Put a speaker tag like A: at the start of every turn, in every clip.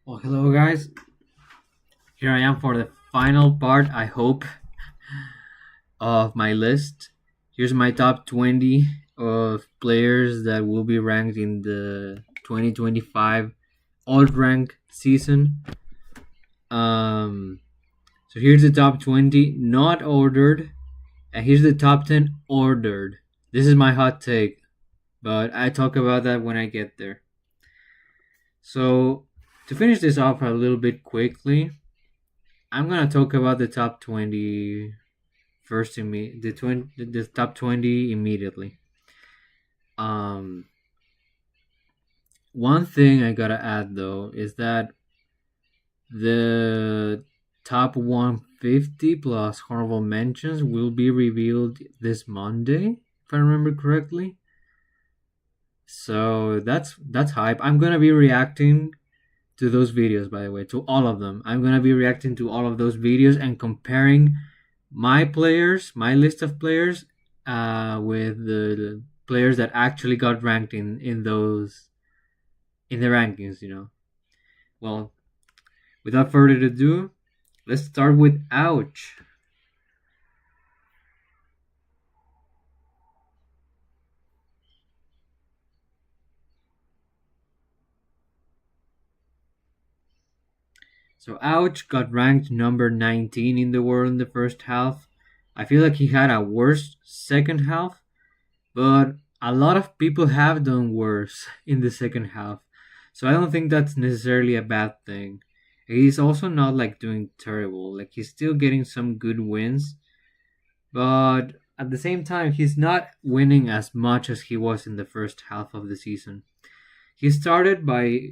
A: Well, hello guys. Here I am for the final part, I hope, of my list. Here's my top 20 of players that will be ranked in the 2025 UltRank season. Um, so here's the top 20, not ordered, and here's the top 10 ordered. This is my hot take, but I talk about that when I get there. So to finish this off a little bit quickly, I'm gonna talk about the top 20 first. The top 20 immediately. Um, One thing I gotta add though is that the top 150 plus honorable mentions will be revealed this Monday, if I remember correctly. So that's hype. I'm gonna be reacting to those videos, by the way, to all of them. I'm gonna be reacting to all of those videos and comparing my list of players, with the players that actually got ranked in those in the rankings. Well, without further ado, let's start with Ouch. So Ouch got ranked number 19 in the world in the first half. I feel like he had a worse second half, but a lot of people have done worse in the second half. So I don't think that's necessarily a bad thing. He's also not like doing terrible. Like he's still getting some good wins, but at the same time he's not winning as much as he was in the first half of the season. He started by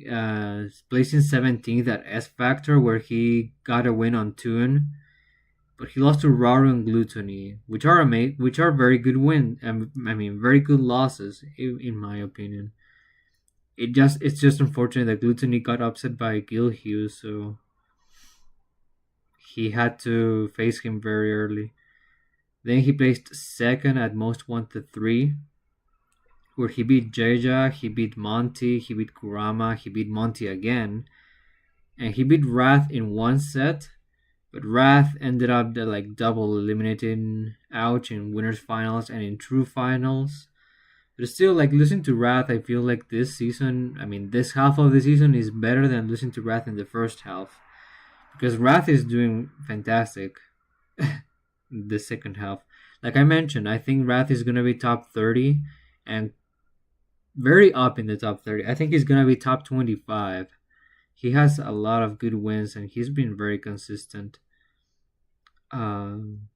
A: placing 17th at S Factor, where he got a win on Tune, but he lost to Raru and Gluttony, which are very good very good losses in my opinion. It's just unfortunate that Gluttony got upset by Gil Hughes, so he had to face him very early. Then he placed second at Most Wanted 3, where he beat Jeja, he beat Monty, he beat Kurama, he beat Monty again, and he beat Wrath in one set. But Wrath ended up double eliminating Ouch in winners finals and in true finals. But still, like losing to Wrath, I feel like this half of the season is better than losing to Wrath in the first half, because Wrath is doing fantastic. The second half, like I mentioned, I think Wrath is gonna be top 30 and very up in the top 30. I think he's gonna be top 25. He has a lot of good wins and he's been very consistent. Um,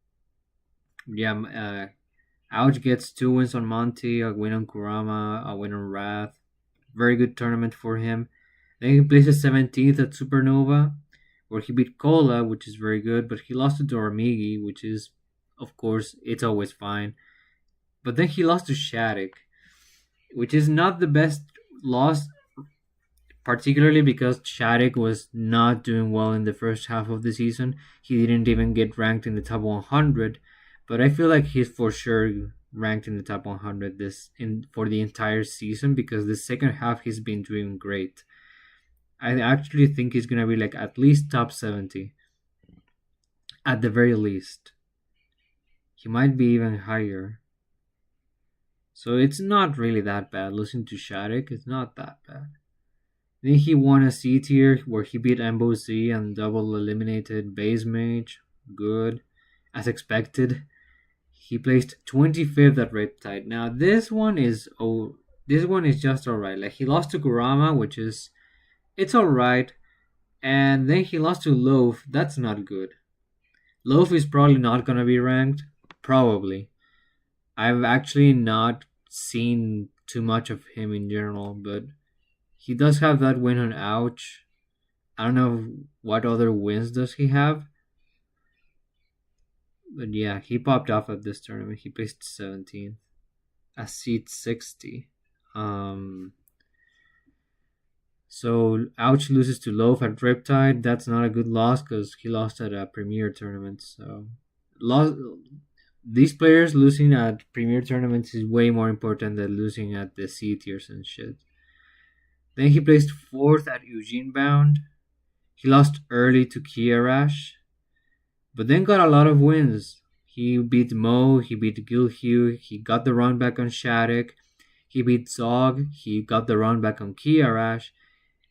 A: yeah, Ouch gets 2 wins on Monty, a win on Kurama, a win on Wrath. Very good tournament for him. Then he places 17th at Supernova, where he beat Cola, which is very good, but he lost to Dormigi, which is, of course, it's always fine. But then he lost to Shattuck, which is not the best loss, particularly because Shattuck was not doing well in the first half of the season. He didn't even get ranked in the top 100, but I feel like he's for sure ranked in the top 100 for the entire season, because the second half he's been doing great. I actually think he's gonna be like at least top 70, at the very least. He might be even higher. So it's not really that bad. Losing to Shattuck, it's not that bad. Then he won a C tier where he beat Embo C and double eliminated Base Mage. Good. As expected. He placed 25th at Riptide. Now this one is just alright. Like he lost to Kurama, which is it's alright. And then he lost to Loaf. That's not good. Loaf is probably not gonna be ranked. Probably. I've actually not seen too much of him in general, but he does have that win on Ouch. I don't know what other wins does he have. But yeah, he popped off at this tournament. He placed 17th. A seat 60. So Ouch loses to Loaf at Riptide. That's not a good loss because he lost at a Premier tournament. So these players losing at Premier tournaments is way more important than losing at the C tiers and shit. Then he placed 4th at Eugene Bound. He lost early to Kiarash, but then got a lot of wins. He beat Mo, he beat Gilhue, he got the run back on Shattuck, he beat Zog, he got the run back on Kiarash,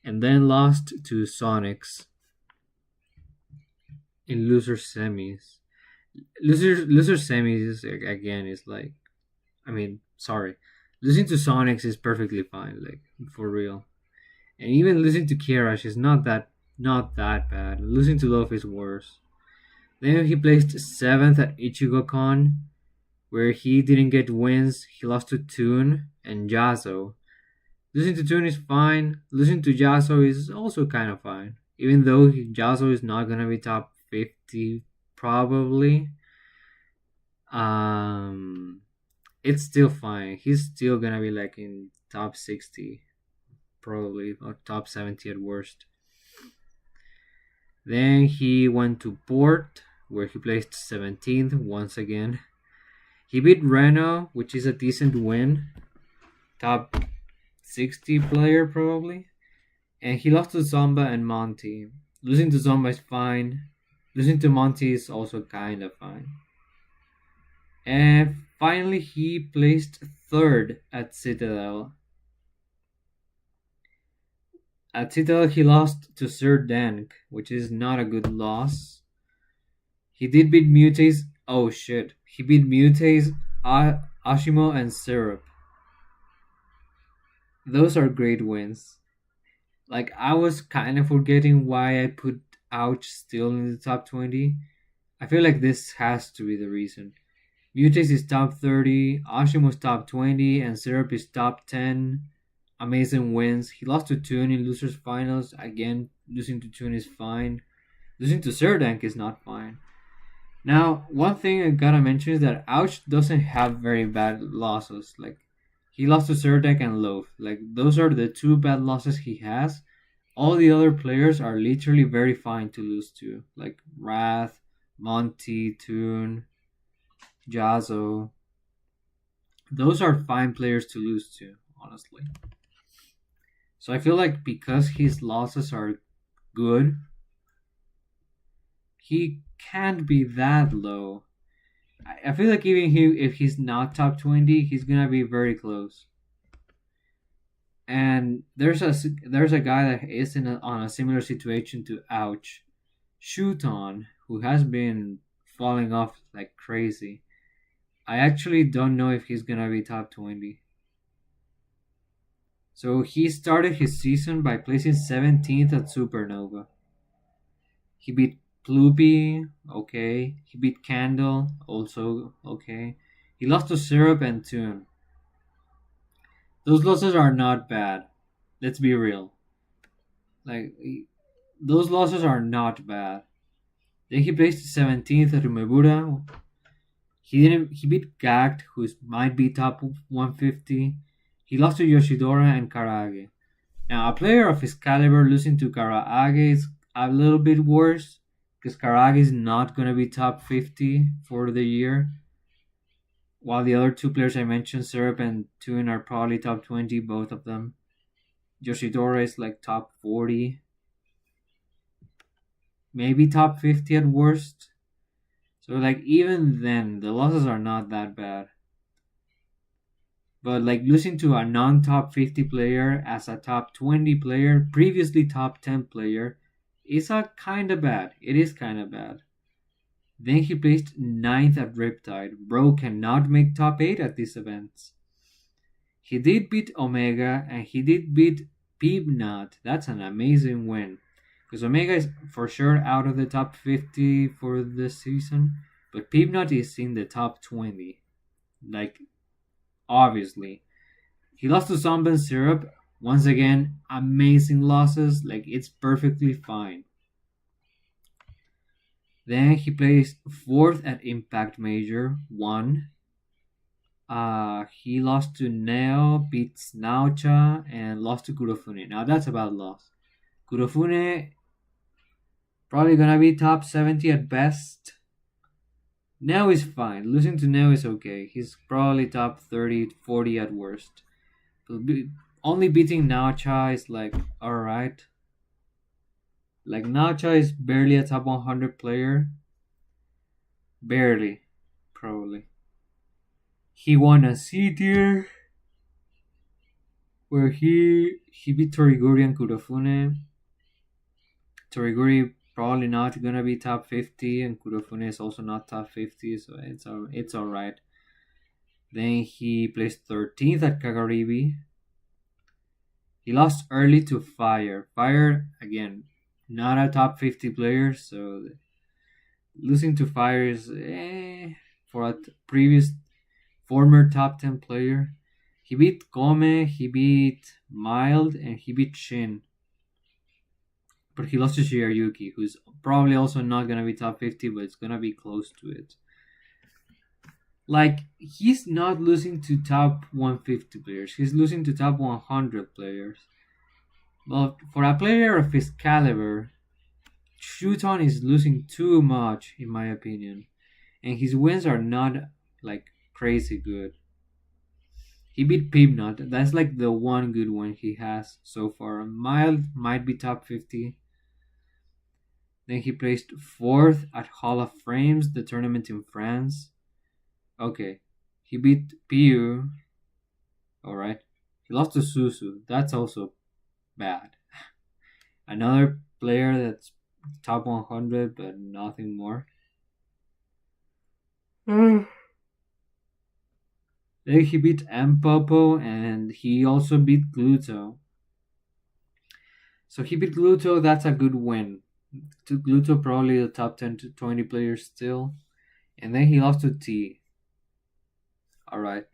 A: and then lost to Sonics in loser semis. Loser semis is, again, is like, I mean, sorry, losing to Sonics is perfectly fine, like, for real. And even losing to Kiarash is not that bad. Losing to Love is worse. Then he placed seventh at Ichigo-Con, where he didn't get wins. He lost to Toon and Jazo. Losing to Toon is fine. Losing to Jazo is also kind of fine. Even though Jazo is not gonna be top 50 probably, um, it's still fine. He's still gonna be like in top 60 probably, or top 70 at worst. Then he went to Port, where he placed 17th once again. He beat Reno, which is a decent win. Top 60 player, probably. And he lost to Zomba and Monty. Losing to Zomba is fine. Losing to Monty is also kind of fine. And finally, he placed third at Citadel. At Citadel, he lost to Sir Dank, which is not a good loss. He did beat Mutates. Oh shit. He beat Mutates, Ashimo, and Syrup. Those are great wins. Like, I was kind of forgetting why I put Ouch still in the top 20. I feel like this has to be the reason. Mutates is top 30, Ashimo's top 20, and Syrup is top 10. Amazing wins. He lost to Toon in losers finals. Again, losing to Toon is fine. Losing to Serdank is not fine. Now, one thing I gotta mention is that Ouch doesn't have very bad losses. Like, he lost to Serdank and Loaf. Like, those are the two bad losses he has. All the other players are literally very fine to lose to. Like Wrath, Monty, Toon, Jazo. Those are fine players to lose to, honestly. So I feel like because his losses are good, he can't be that low. I feel like even if he's not top 20, he's gonna be very close. And there's a guy that is on a similar situation to Ouch, Shuton, who has been falling off like crazy. I actually don't know if he's gonna be top 20. So he started his season by placing 17th at Supernova. He beat Ploopy, okay. He beat Candle, also okay. He lost to Syrup and Toon. Those losses are not bad. Let's be real. Like, those losses are not bad. Then he placed 17th at Umebura. He beat Gagged, who might be top 150. He lost to Yoshidora and Karage. Now, a player of his caliber losing to Karage is a little bit worse, because Karage is not going to be top 50 for the year. While the other two players I mentioned, Syrup and Toon, are probably top 20, both of them. Yoshidora is like top 40. Maybe top 50 at worst. So, like, even then, the losses are not that bad. But, like, losing to a non-top 50 player as a top 20 player, previously top 10 player, is a kind of bad. It is kind of bad. Then he placed 9th at Riptide. Bro cannot make top 8 at these events. He did beat Omega, and he did beat Peepnut. That's an amazing win. Because Omega is for sure out of the top 50 for this season, but Peepnut is in the top 20. Like, obviously. He lost to Zomba and Syrup. Once again, amazing losses. Like, it's perfectly fine. Then he placed 4th at Impact Major, 1. He lost to Neo, beat Snaucha, and lost to Kurofune. Now, that's a bad loss. Kurofune probably gonna be top 70 at best. Neo is fine. Losing to Neo is okay. He's probably top 30, 40 at worst. Only beating Naocha is like, alright. Like Nacha is barely a top 100 player, barely, probably. He won a C tier where he beat Toriguri and Kurofune. Toriguri probably not gonna be top 50, and Kurofune is also not top 50, so it's all right. Then he placed 13th at Kagaribi. He lost early to Fire. Fire again, not a top 50 player, so losing to Fire is for a previous former top 10 player. He beat Kome, he beat Mild, and he beat Shin. But he lost to Shirayuki, who's probably also not gonna be top 50, but it's gonna be close to it. Like, he's not losing to top 150 players, he's losing to top 100 players. But for a player of his caliber, Shuton is losing too much, in my opinion. And his wins are not, like, crazy good. He beat Peepnut. That's like the one good one he has so far. Mild might be top 50. Then he placed 4th at Hall of Frames, the tournament in France. Okay. He beat Piu. Alright. He lost to Susu. That's also bad. Another player that's top 100, but nothing more. Then he beat Mpopo, and he also beat Gluto. So he beat Gluto, that's a good win. To Gluto, probably the top 10 to 20 players still. And then he lost to T. Alright.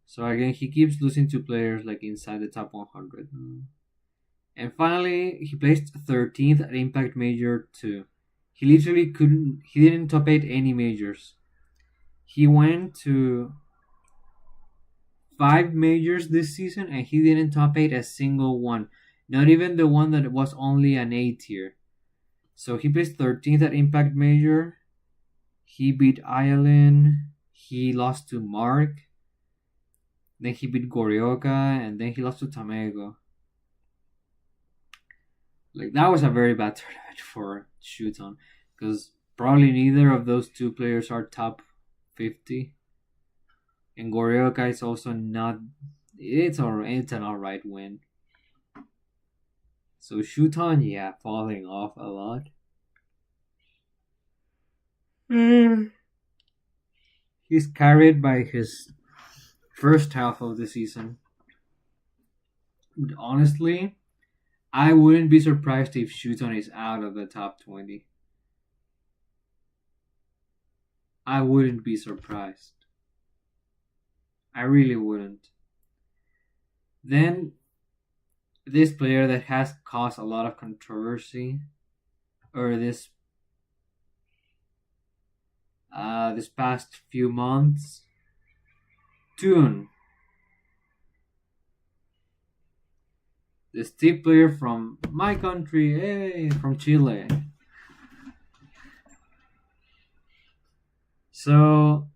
A: So again, he keeps losing to players like inside the top 100. And finally, he placed 13th at Impact Major 2. He literally he didn't top 8 any majors. He went to 5 majors this season and he didn't top 8 a single one. Not even the one that was only an A tier. So he placed 13th at Impact Major. He beat Ayalin. He lost to Mark. Then he beat Gorioka. And then he lost to Tamego. Like, that was a very bad tournament for Shuton. Because probably neither of those two players are top 50. And Gorioka is also not... It's an alright win. So Shuton, yeah, falling off a lot. He's carried by his first half of the season. But honestly, I wouldn't be surprised if Shuton is out of the top 20. I wouldn't be surprised. I really wouldn't. Then, this player that has caused a lot of controversy, or this past few months, Toon, the Steve player from my country, hey, from Chile. So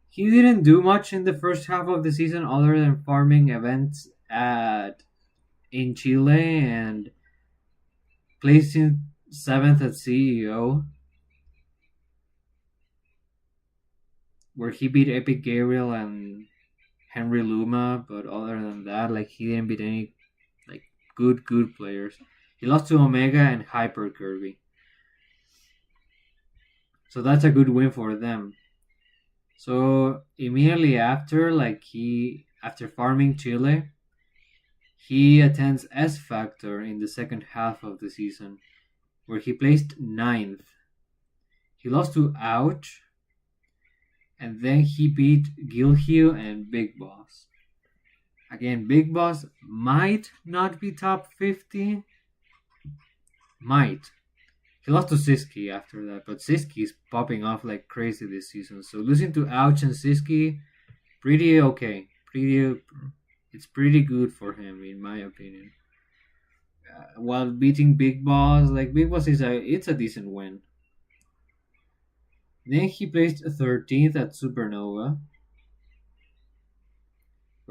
A: he didn't do much in the first half of the season other than farming events in Chile and placing 7th at CEO, where he beat Epic Gabriel and Henry Luma, but other than that, like, he didn't beat any like good players. He lost to Omega and Hyper Kirby. So that's a good win for them. So immediately after, after farming Chile, he attends S Factor in the second half of the season, where he placed 9th. He lost to Ouch, and then he beat Gilhue and Big Boss. Again, Big Boss might not be top 50. Might. He lost to Siski after that, but Siski is popping off like crazy this season. So losing to Ouch and Siski, pretty okay. It's pretty good for him, in my opinion. While beating Big Boss, like, Big Boss it's a decent win. Then he placed 13th at Supernova,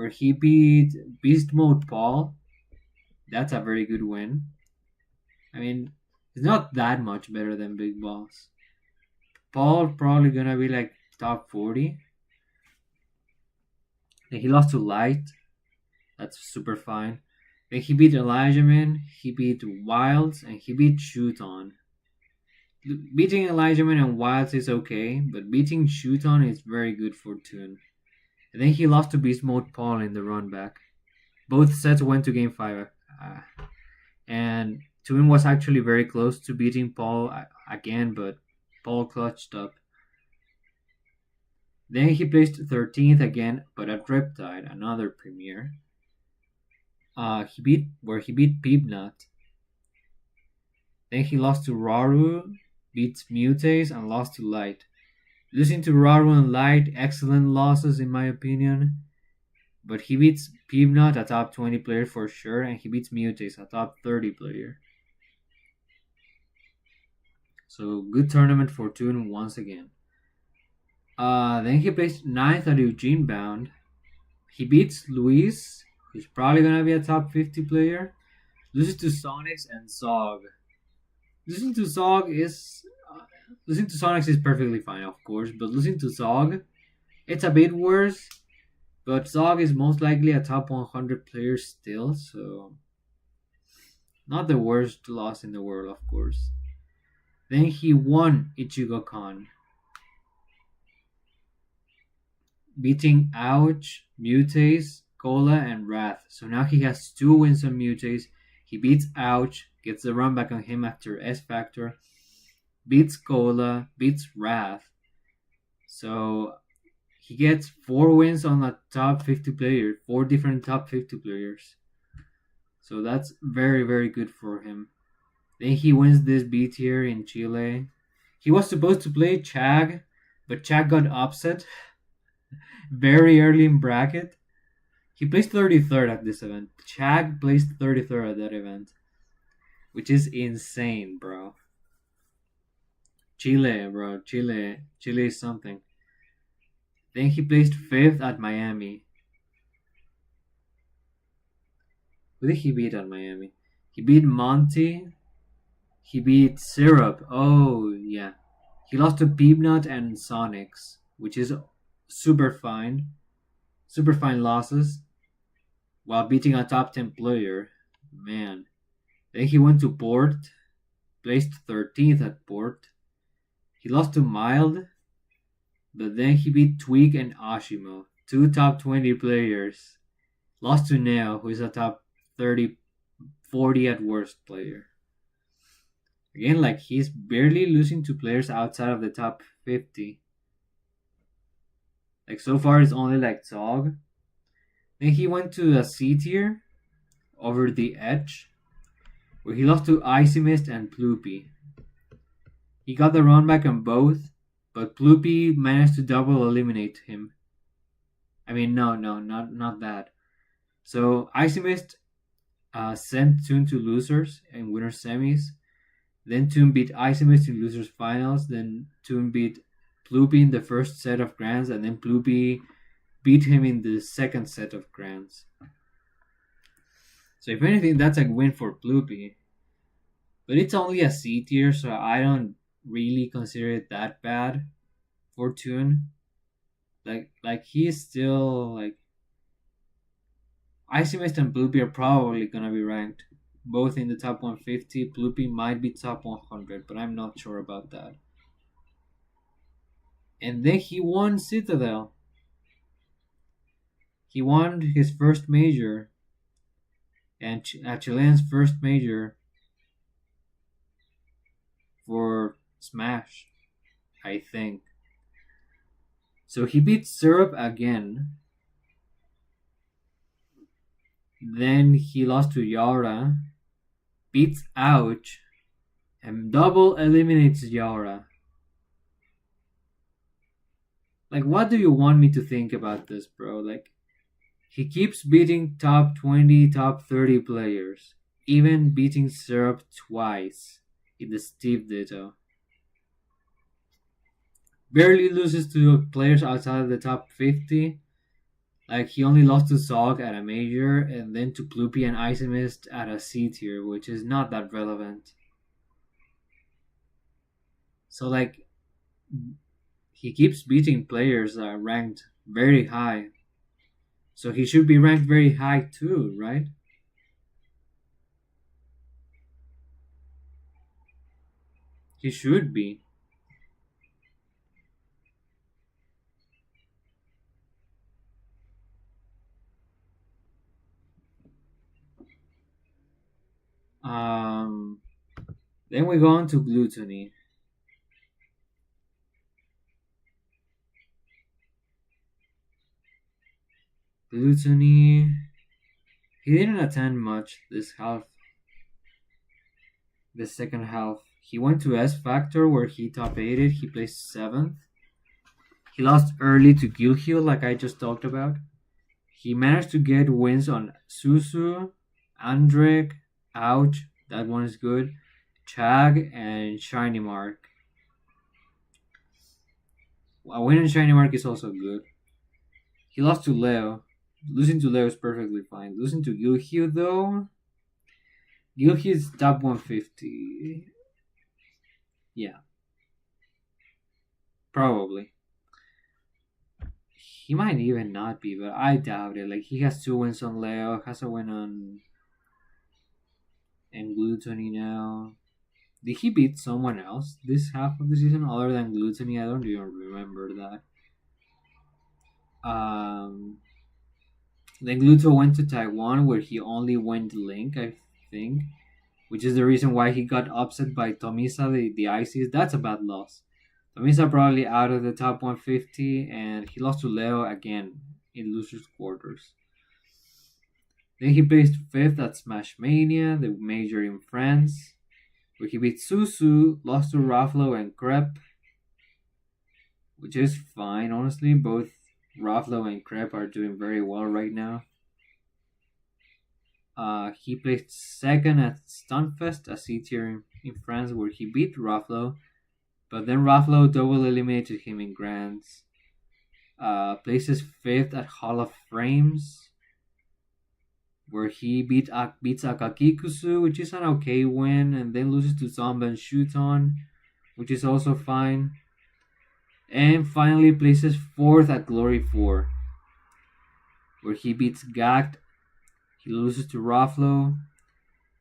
A: where he beat Beast Mode Paul. That's a very good win. I mean, it's not that much better than Big Boss. Paul probably gonna be like top 40. Then he lost to Light. That's super fine. Then he beat Elijah Man, he beat Wilds, and he beat Shooton. Beating Elijah Man and Wilds is okay, but beating Shooton is very good for Toon. And then he lost to Beast Mode Paul in the run back. Both sets went to game 5. And Toon was actually very close to beating Paul again, but Paul clutched up. Then he placed 13th again, but at Riptide, another premiere. He beat Peepnut. Then he lost to Raru, beat Mutaze, and lost to Light. Losing to Raru and Light, excellent losses in my opinion. But he beats Peepnut, a top 20 player for sure, and he beats Mutaze, a top 30 player. So good tournament for Toon once again. Then he placed 9th at Eugene Bound. He beats Luis, who's probably gonna be a top 50 player. Loses to Sonics and Zog. Losing to Sonics is perfectly fine, of course, but losing to Zog, it's a bit worse. But Zog is most likely a top 100 player still, so not the worst loss in the world, of course. Then he won Ichigo-Con, beating Ouch, Mutaze, Cola, and Wrath. So now he has 2 wins on Mutaze. He beats Ouch, gets the run back on him after S Factor, beats Cola, beats Wrath. So he gets 4 wins on a top 50 player, 4 different top 50 players. So that's very, very good for him. Then he wins this B tier in Chile. He was supposed to play Chag, but Chag got upset very early in bracket. He placed 33rd at this event. Chag placed 33rd at that event, which is insane, bro. Chile, bro. Chile is something. Then he placed 5th at Miami. Who did he beat at Miami? He beat Monty. He beat Syrup. Oh, yeah. He lost to Peepnut and Sonics, which is super fine. Super fine losses. While beating a top 10 player. Man. Then he went to Port. Placed 13th at Port. He lost to Mild. But then he beat Tweak and Ashimo. 2 top 20 players. Lost to Neo, who is a top 30, 40 at worst player. Again, like he's barely losing to players outside of the top 50. Like so far, it's only like Zog. Then he went to a C tier over the Edge, where he lost to Icy Mist and Ploopy. He got the run back on both, but Ploopy managed to double eliminate him. I mean, no, not that. So Icy Mist sent Toon to losers and winner semis. Then Toon beat Icy Mist in losers finals. Then Toon beat Ploopy in the first set of grands, and then Ploopy beat him in the second set of grands. So if anything, that's a win for Ploopy. But it's only a C tier, so I don't really consider it that bad for Toon. Like he's still like Icy Mist and Ploopy are probably gonna be ranked both in the top 150. Ploopy might be top 100, but I'm not sure about that. And then he won Citadel. He won his first major, and Chilean's first major for Smash, I think. So he beat Syrup again. Then he lost to Yara, beats Ouch, and double eliminates Yara. Like, what do you want me to think about this, bro? Like, he keeps beating top 20, top 30 players, even beating Syrup twice in the Steve Ditto. Barely loses to players outside of the top 50. Like he only lost to Zog at a major, and then to Plupi and Isimist at a C tier, which is not that relevant. So like he keeps beating players that are ranked very high. So he should be ranked very high too, right? He should be. Um, then we go on to gluttony. Gluttony. He didn't attend much this half. The second half, he went to S Factor where he top 8'd. He placed 7th. He lost early to Gilhil, like I just talked about. He managed to get wins on Susu, Andrek, Ouch, that one is good, Chag, and Shiny Mark. A win in Shiny Mark is also good. He lost to Leo. Losing to Leo is perfectly fine. Losing to Gilhil, though, Gilhil is top 150. Yeah, probably. He might even not be, but I doubt it. Like he has 2 wins on Leo, has a win on and Gluttony now. Did he beat someone else this half of the season other than Gluttony? I don't even remember that. Um, then Gluto went to Taiwan where he only went Link, I think, which is the reason why he got upset by Tomisa, the Ices. That's a bad loss. Tomisa probably out of the top 150, and he lost to Leo again in losers quarters. Then he placed 5th at Smash Mania, the major in France, where he beat Susu, lost to Raflo and Crep, which is fine, honestly. Both Raflo and Crep are doing very well right now. He placed 2nd at Stunfest, a C tier in France, where he beat Raflo, but then Raflo double eliminated him in Grands. Places 5th at Hall of Frames, where he beats Akakikusu, which is an okay win, and then loses to Zomba and Shuton, which is also fine. And finally places 4th at Glory 4, where he beats Gact, he loses to Raflo,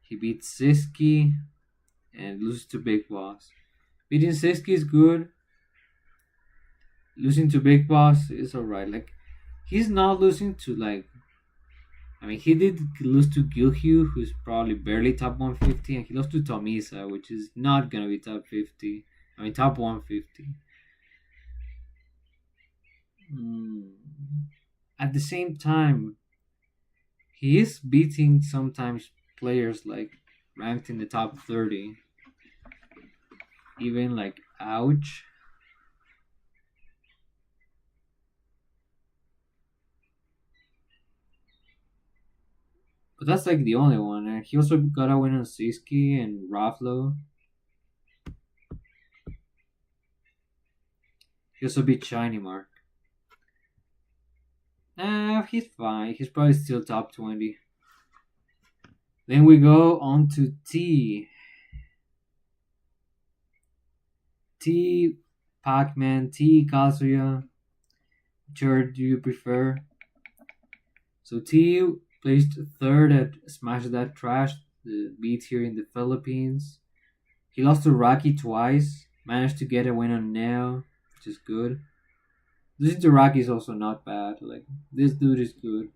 A: he beats Siski, and loses to Big Boss. Beating Siski is good. Losing to Big Boss is alright. Like, he's not losing to, like, I mean, he did lose to Gilhue, who's probably barely top 150, and he lost to Tomisa, which is not gonna be top 50. I mean, top 150. At the same time, he is beating sometimes players like ranked in the top 30. Even like Ouch. But that's like the only one. And he also got a win on Siski and Raflo. He also beat Shiny Mark. He's fine. He's probably still top 20. Then we go on to T. T, Pac-Man, T, Kazuya. Which do you prefer? So T placed 3rd at Smash That Trash, the beat here in the Philippines. He lost to Rocky twice. Managed to get a win on Neo, which is good. Losing to Rocky is also not bad. Like, this dude is good.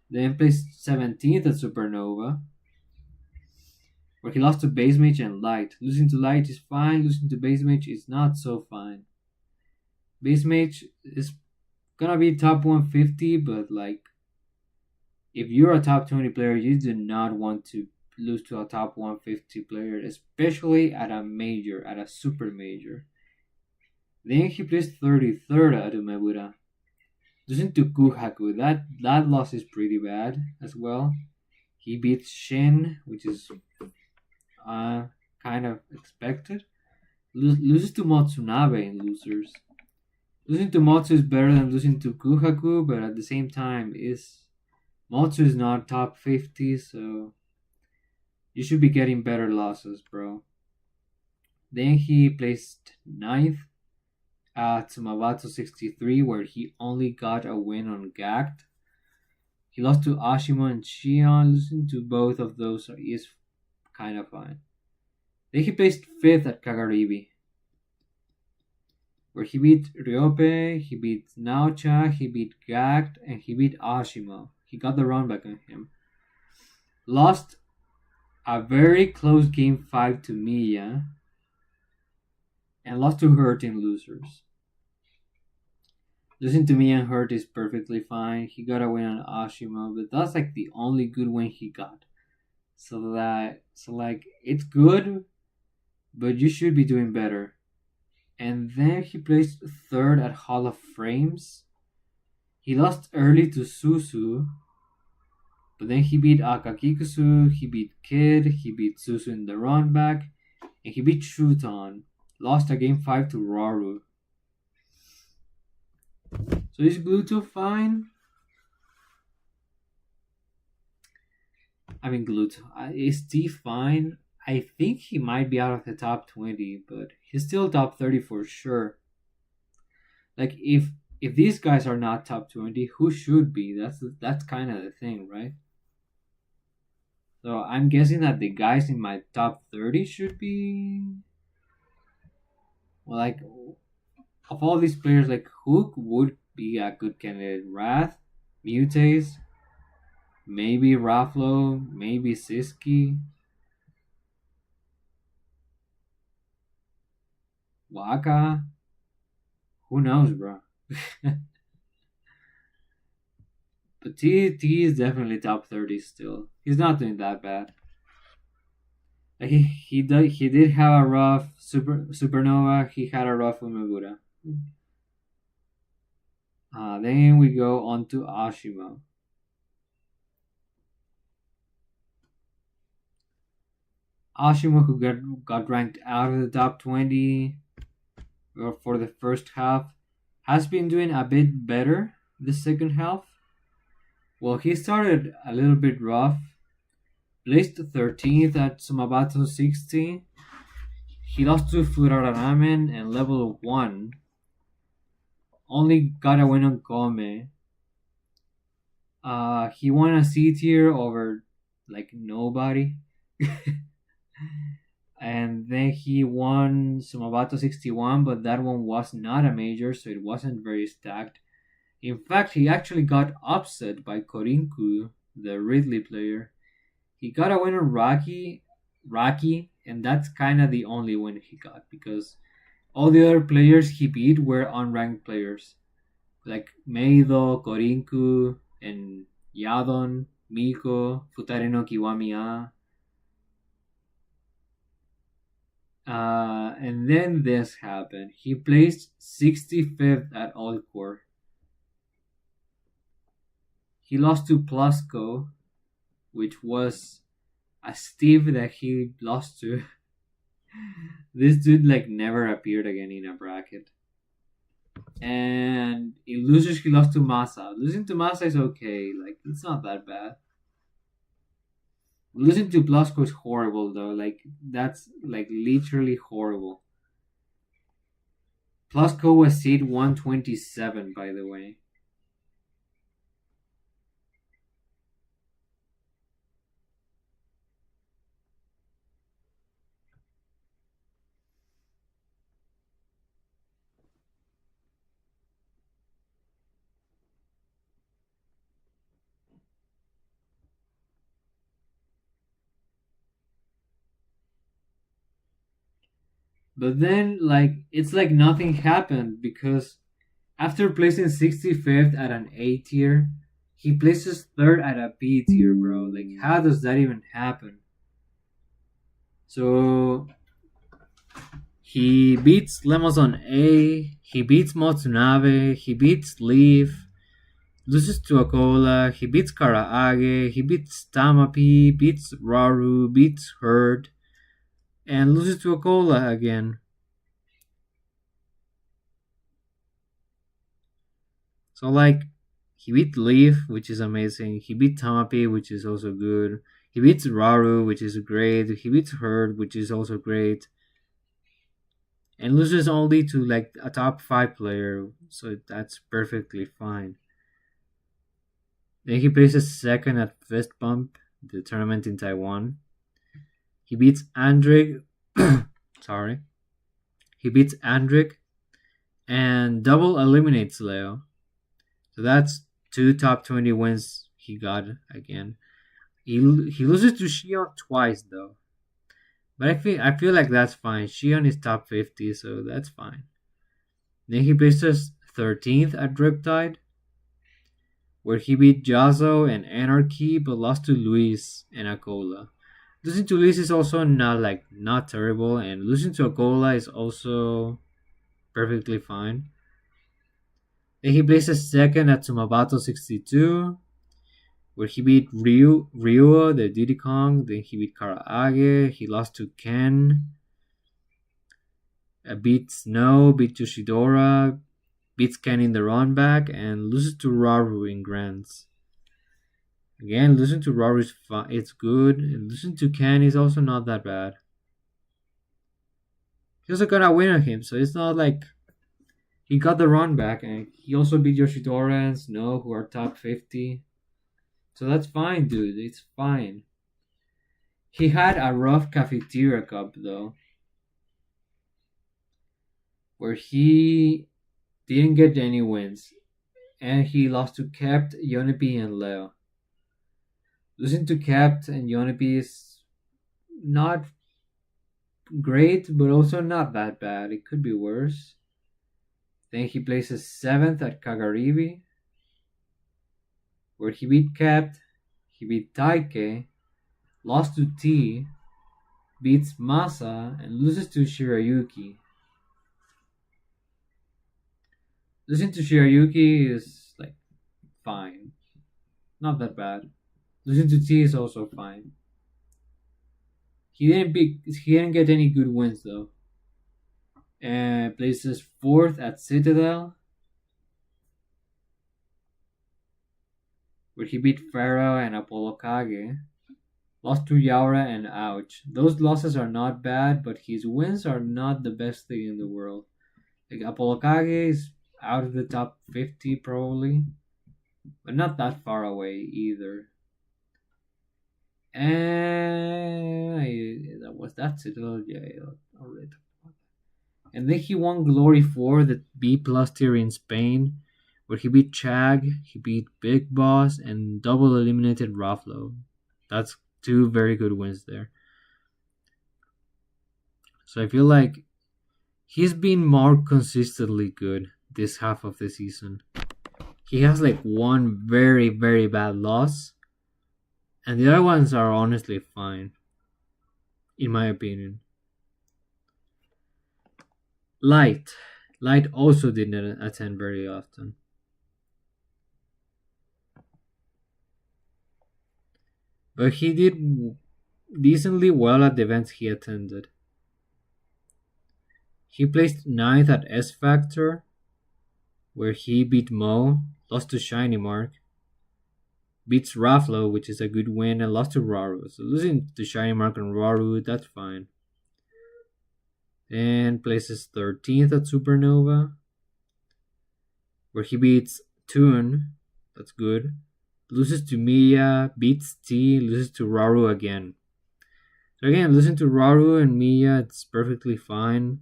A: Then placed 17th at Supernova, where he lost to Base Mage and Light. Losing to Light is fine. Losing to Base Mage is not so fine. Base Mage is gonna be top 150, but like, if you're a top 20 player, you do not want to lose to a top 150 player, especially at a major, at a super major. Then he placed 33rd at Umebura. Losing to Kuhaku, that loss is pretty bad as well. He beat Shin, which is kind of expected. Loses to Matsunabe in losers. Losing to Motsu is better than losing to Kuhaku, but at the same time, is Motsu is not top 50, so you should be getting better losses, bro. Then he placed ninth at Sumabatsu 63, where he only got a win on Gact. He lost to Ashimo and Shion. Losing to both of those is kind of fine. Then he placed fifth at Kagaribi, where he beat Ryope, he beat Naocha, he beat Gact, and he beat Ashimo. He got the run back on him. Lost a very close game 5 to Miya, and lost to Hurt in losers. Losing to Miya and Hurt is perfectly fine. He got a win on Ashimo, but that's like the only good win he got. So like it's good, but you should be doing better. And then he placed third at Hall of Frames. He lost early to Susu, but then he beat Akakikusu, he beat Kid, he beat Susu in the run back, and he beat Shuton. Lost a game 5 to Raru. So is Gluto fine? I mean, Gluto. Is T fine? I think he might be out of the top 20, but he's still top 30 for sure. Like if these guys are not top 20, who should be? That's kind of the thing, right? So I'm guessing that the guys in my top 30 should be, well, like, of all these players, like who would be a good candidate? Wrath, Mutaze, maybe Raflo, maybe Siski, Waka. Who knows, bro? But T is definitely top 30 still. He's not doing that bad. Like he did have a rough supernova. He had a rough Umegura. Then we go on to Ashimo. Ashimo, who got ranked out of the top 20 for the first half, has been doing a bit better the second half. Well, he started a little bit rough. Placed 13th at Sumabato 60. He lost to Furaramen and level 1. Only got a win on Gome. He won a C tier over like nobody. And then he won Sumabato 61, but that one was not a major, so it wasn't very stacked. In fact, he actually got upset by Korinku, the Ridley player. He got a win on Rocky, and that's kind of the only win he got because all the other players he beat were unranked players, like Meido, Korinku, and Yadon, Miko, Futare no Kiwamiya. And then this happened. He placed 65th at All Core. He lost to Plusco, which was a Steve that he lost to. This dude like never appeared again in a bracket. And in losers he lost to Masa. Losing to Masa is okay, like it's not that bad. Losing to Plusco is horrible though, like that's like literally horrible. Plusco was seed 127 by the way. But then, like, it's like nothing happened because after placing 65th at an A tier, he places third at a B tier, bro. Like, how does that even happen? So, he beats Lemos on A, he beats Motsunabe, he beats Leaf, loses to Akola, he beats Karaage, he beats Tamapi, beats Raru, beats Herd, and loses to Akola again. So like he beat Leaf, which is amazing. He beat Tamapi, which is also good. He beats Raru, which is great. He beats Herd, which is also great. And loses only to like a top 5 player, so that's perfectly fine. Then he places second at Fist Bump, the tournament in Taiwan. He beats Andrick. Sorry. He beats Andrick and double eliminates Leo. So that's 2 top 20 wins he got again. He loses to Shion twice though. But I feel like that's fine. Shion is top 50, so that's fine. Then he places 13th at Riptide, where he beat Jazo and Anarchy but lost to Luis and Akola. Losing to Luis is also not terrible, and losing to Akola is also perfectly fine. Then he places second at Sumabato 62, where he beat Ryuo, the Diddy Kong. Then he beat Karaage. He lost to Ken. Beat Snow, beat Yoshidora, beats Ken in the run back, and loses to Raru in Grands. Again, losing to Raru is fun. It's good, and losing to Ken is also not that bad. He also got a win on him, so it's not like he got the run back, and he also beat Yoshidora and Snow, who are top 50. So that's fine, dude. It's fine. He had a rough cafeteria cup though, where he didn't get any wins, and he lost to Kept, Yonepi, and Leo. Losing to Kept and Yonepi is not great, but also not that bad. It could be worse. Then he places 7th at Kagaribi, where he beat Kept, he beat Taike, lost to T, beats Masa, and loses to Shirayuki. Losing to Shirayuki is like fine. Not that bad. Losing to T is also fine. He didn't get any good wins though. And places 4th at Citadel, where he beat Pharaoh and Apollo Kage. Lost to Yaura and Ouch. Those losses are not bad, but his wins are not the best thing in the world. Like Apollo Kage is out of the top 50 probably, but not that far away either. And that's it. Yeah, already. And then he won Glory 4, the B plus tier in Spain, where he beat Chag, he beat Big Boss, and double eliminated Raflo. That's 2 very good wins there. So I feel like he's been more consistently good this half of the season. He has like one very, very bad loss, and the other ones are honestly fine, in my opinion. Light. Light also didn't attend very often. But he did decently well at the events he attended. He placed 9th at S Factor, where he beat Mo, lost to Shiny Mark, beats Raflo, which is a good win, and lost to Raru. So losing to Shiny Mark and Raru, that's fine. Then places 13th at Supernova, where he beats Toon, that's good. Loses to Mia, beats T, loses to Raru again. So again, losing to Raru and Mia, it's perfectly fine.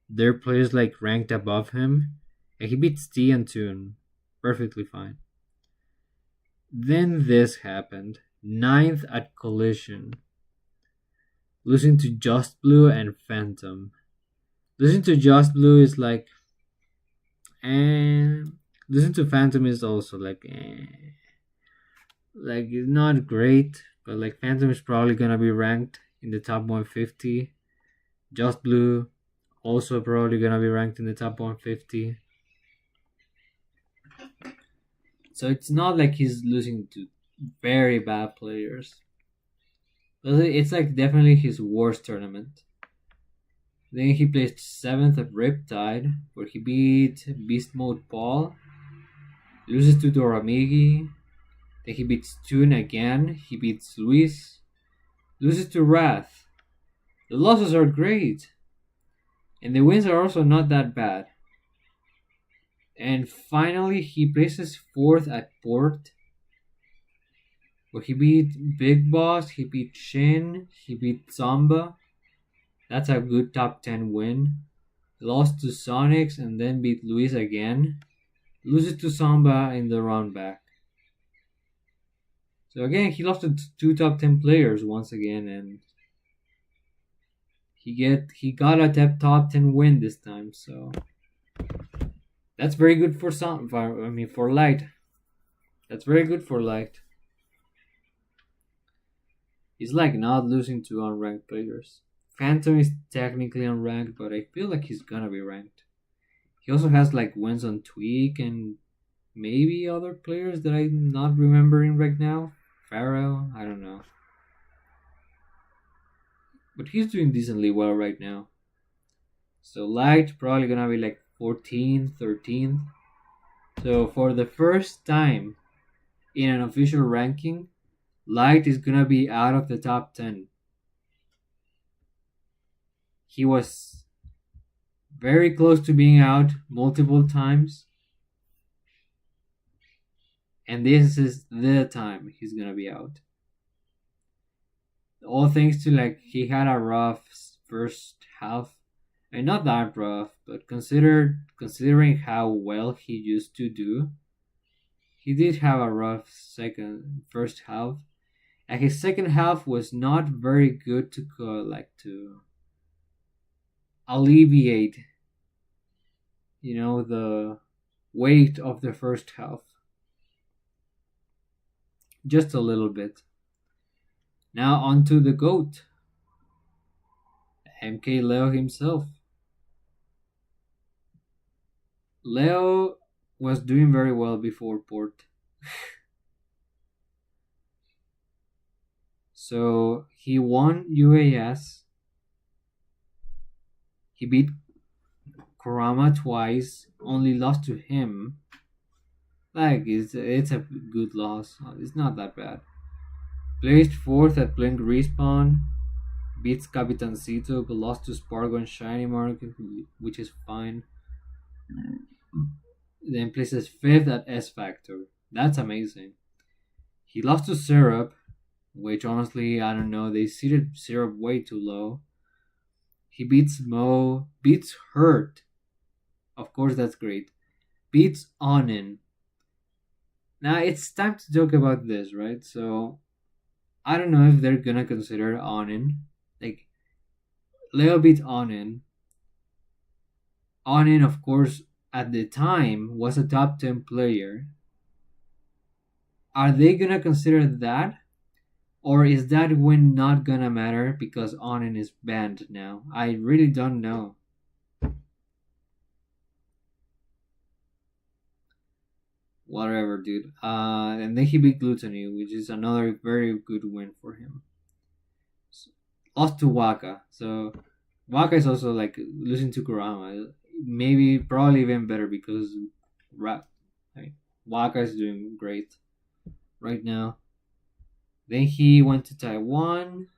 A: They're players like ranked above him, and he beats T and Toon. Perfectly fine. Then this happened. 9th at Collision. Losing to Just Blue and Phantom. Losing to Just Blue is like losing to Phantom is also like like it's not great, but like Phantom is probably gonna be ranked in the top 150. Just Blue also probably gonna be ranked in the top 150. So it's not like he's losing to very bad players. It's like definitely his worst tournament. Then he placed 7th at Riptide, where he beat Beast Mode Paul, Loses to Doramigi. Then he beats Toon again. He beats Luis. Loses to Wrath. The losses are great. And the wins are also not that bad. And finally, he places fourth at Port, where he beat Big Boss, he beat Shin, he beat Zamba. That's a good top 10 win. Lost to Sonics and then beat Luis again. Loses to Samba in the round back. So again, he lost to two top 10 players once again, and he got a top 10 win this time. So that's very good for for Light. That's very good for Light. He's like not losing to unranked players. Phantom is technically unranked, but I feel like he's gonna be ranked. He also has like wins on Tweak and maybe other players that I'm not remembering right now. Pharaoh, I don't know. But he's doing decently well right now. So Light probably gonna be like 14th, 13th. So for the first time in an official ranking, Light is gonna be out of the top 10. He was very close to being out multiple times. And this is the time he's gonna be out. All thanks to like he had a rough first half. And not that rough, but considering how well he used to do, he did have a rough first half. And his second half was not very good to alleviate, the weight of the first half. Just a little bit. Now on to the GOAT, MK Leo himself. Leo was doing very well before Port. So he won UAS. He beat Kurama twice, only lost to him. Like, it's a good loss. It's not that bad. Placed fourth at Blink Respawn. Beats Capitancito, but lost to Spargo and Shiny Mark, which is fine. Then places fifth at S Factor. That's amazing. He lost to Syrup, which honestly, I don't know. They seated Syrup way too low. He beats Mo, beats Hurt. Of course, that's great. Beats Onin. Now it's time to talk about this, right? So I don't know if they're gonna consider Onin. Like, Leo beat Onin. Onin, of course, at the time was a top 10 player. Are they gonna consider that? Or is that win not gonna matter because Onin is banned now? I really don't know. Whatever, dude. And then he beat Gluttony, which is another very good win for him. Lost to Waka. So Waka is also like losing to Kurama. Maybe probably even better because Waka is doing great right now. Then he went to Taiwan,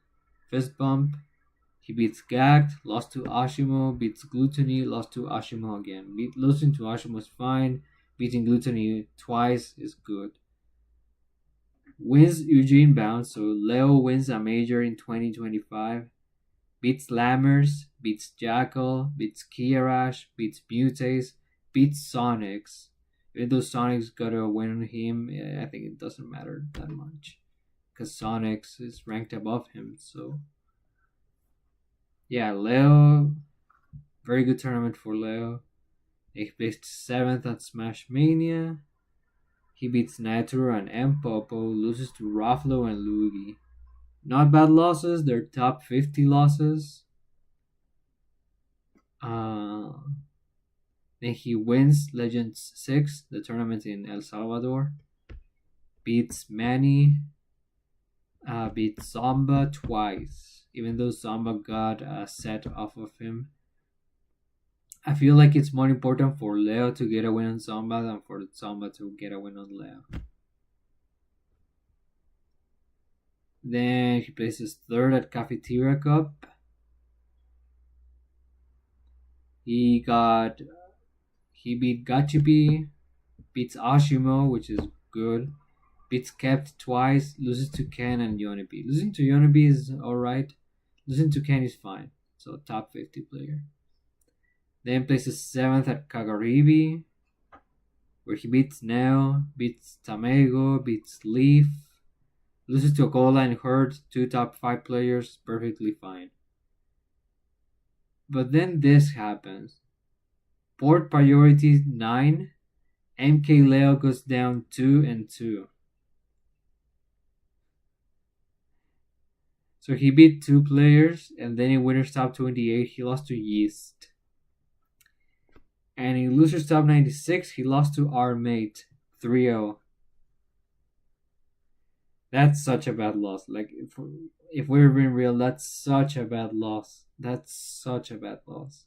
A: fist bump. He beats Gagged, lost to Ashimo, beats Gluttony, lost to Ashimo again. Losing to Ashimo is fine. Beating Gluttony twice is good. Wins Eugene Bounce, so Leo wins a major in 2025. Beats Lammers, beats Jackal, beats Kiarash, beats Mutace, beats Sonics. Even though Sonics got a win on him, I think it doesn't matter that much. Because Sonics is ranked above him, so. Yeah, Leo, very good tournament for Leo. He placed 7th at Smash Mania. He beats Natura and Mpopo, loses to Ruffalo and Luigi. Not bad losses, they're top 50 losses. Then he wins Legends 6, the tournament in El Salvador. Beats Manny. Beats Zamba twice, even though Zamba got a set off of him. I feel like it's more important for Leo to get a win on Zomba than for Zomba to get a win on Leo. Then he places third at Cafeteria Cup. He got he beat Gachipi, beats Ashimo, which is good. Beats Kept twice, loses to Ken and Yonibi. Losing to Yonibi is alright. Losing to Ken is fine. So top 50 player. Then places seventh at Kagaribi, where he beats Neo, beats Tamego, beats Leaf, loses to Akola and Hurt, two top 5 players, perfectly fine. But then this happens. Port priority 9, MK Leo goes down 2 and 2. So he beat 2 players, and then in Winners Top 28, he lost to Yeast. And in Losers Top 96, he lost to our mate 3-0. That's such a bad loss. Like, if we're being real, that's such a bad loss. That's such a bad loss.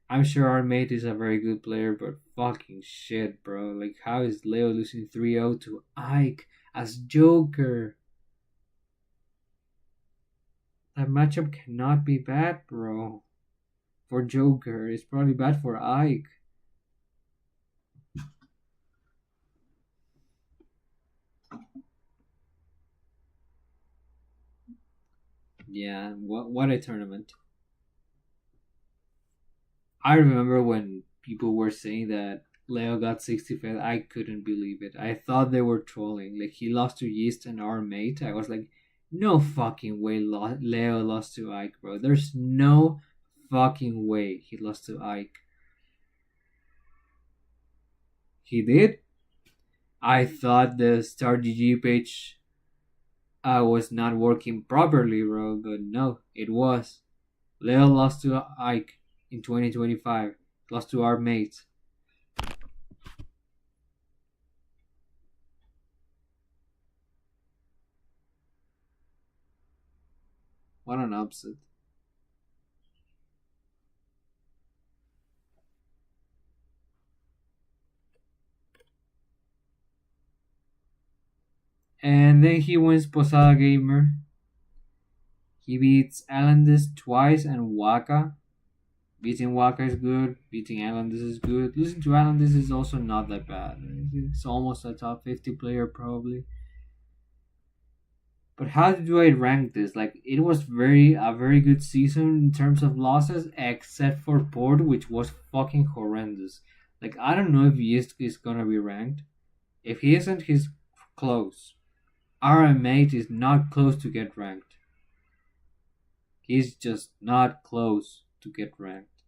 A: I'm sure our mate is a very good player, but fucking shit, bro. Like, how is Leo losing 3-0 to Ike as Joker? That matchup cannot be bad, bro. For Joker, it's probably bad for Ike. Yeah, what a tournament. I remember when people were saying that Leo got 65th, I couldn't believe it. I thought they were trolling. Like, he lost to Yeast and our mate. I was like, no fucking way Leo lost to Ike, bro. There's no fucking way he lost to Ike. He did? I thought the Star GG page was not working properly, bro, but no, it was. Leo lost to Ike in 2025, lost to our mates. What an upset. And then he wins Posada Gamer. He beats Alandis twice and Waka. Beating Waka is good. Beating Alandis is good. Losing to Alandis is also not that bad. It's almost a top 50 player probably. But how do I rank this? Like, it was a very good season in terms of losses, except for Port, which was fucking horrendous. Like, I don't know if Yeast is gonna be ranked. If he isn't, he's close. Our mate is not close to get ranked. He's just not close to get ranked.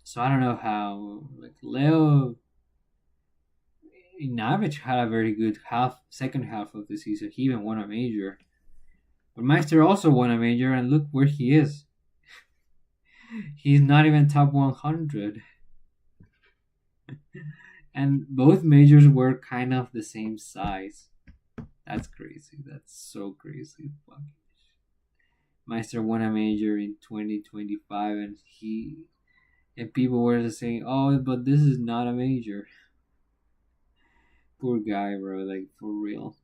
A: So I don't know how. Like, Leo in average had a very good second half of the season. He even won a major. But Meister also won a major, and look where he is. He's not even top 100. And both majors were kind of the same size. That's crazy. That's so crazy. Fuck. Meister won a major in 2025, and people were just saying, "Oh, but this is not a major." Poor guy, bro. Like, for real.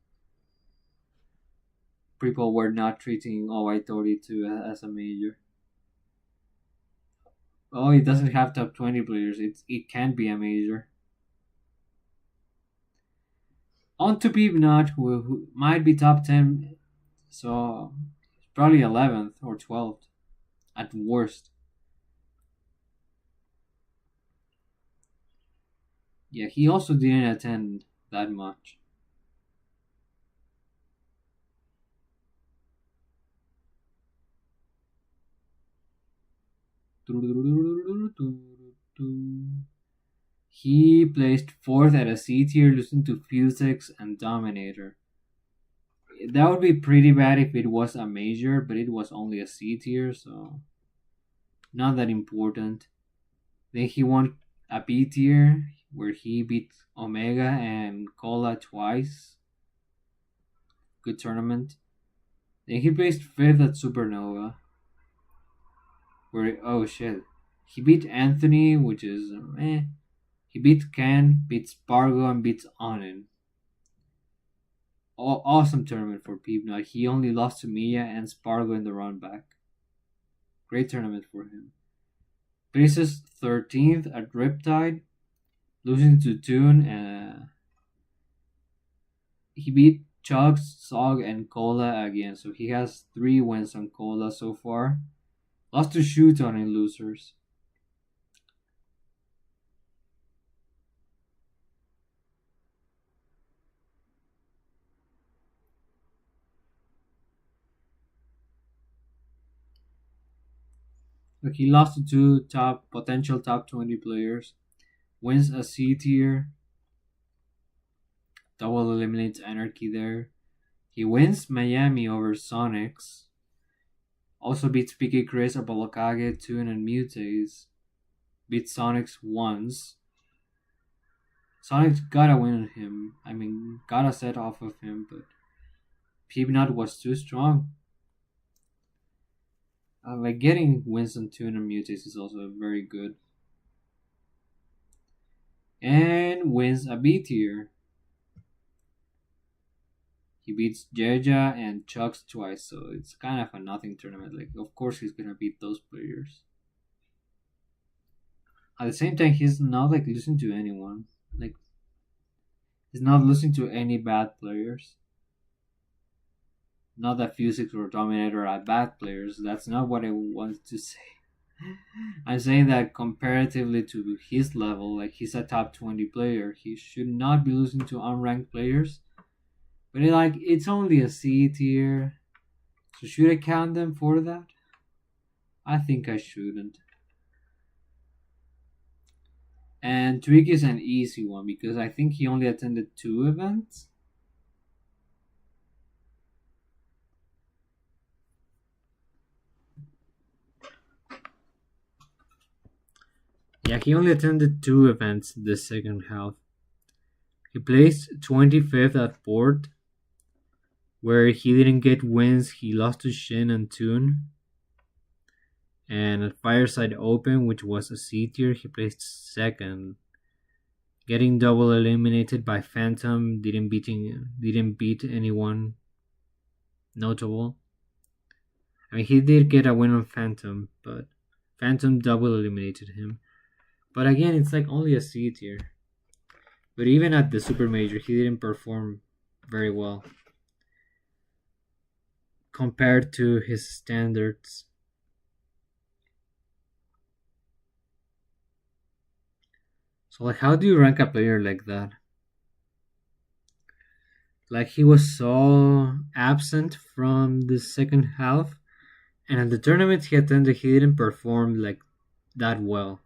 A: People were not treating OI32 as a major. Oh, it doesn't have top 20 players. It can be a major. On to Peep Not, who might be top 10, so probably 11th or 12th at worst. Yeah, he also didn't attend that much. He placed fourth at a C tier, losing to Fusex and Dominator. That would be pretty bad if it was a major, but it was only a C tier, so not that important. Then he won a B tier, where he beat Omega and Cola twice. Good tournament. Then he placed fifth at Supernova. Where oh shit, he beat Anthony, which is eh. He beat Ken, beats Spargo, and beats Onin. Awesome tournament for Peep. Now he only lost to Mia and Spargo in the run back. Great tournament for him. Places 13th at Riptide, losing to Toon. He beat Chugs, Sog, and Cola again, so he has 3 wins on Cola so far. Lost to Shooton in losers. Like he lost to 2 potential top 20 players. Wins a C tier. Double eliminates Anarchy there. He wins Miami over Sonics. Also beats PK Chris, Abalakage, Toon, and Mutaze. Beats Sonics once. Sonics got a win on him. I mean, got a set off of him, but Peanut was too strong. Like getting wins on Toon and Mutaze is also very good. And wins a B tier. He beats Jeja and Chucks twice, so it's kind of a nothing tournament. Like, of course, he's gonna beat those players. At the same time, he's not like losing to anyone. Like, he's not losing to any bad players. Not that Fusix or Dominator are bad players. That's not what I want to say. I'm saying that comparatively to his level, like he's a top 20 player, he should not be losing to unranked players. But it's only a C tier. So should I count them for that? I think I shouldn't. And Trick is an easy one because I think he only attended 2 events. Yeah, he only attended 2 events this second half. He placed 25th at Port, where he didn't get wins. He lost to Shin and Toon. And at Fireside Open, which was a C tier, he placed 2nd. Getting double eliminated by Phantom, didn't beat anyone notable. I mean, he did get a win on Phantom, but Phantom double eliminated him. But again, it's like only a C tier. But even at the Super Major, he didn't perform very well compared to his standards. So, like, how do you rank a player like that? Like, he was so absent from the second half, and at the tournaments he attended, he didn't perform like that well.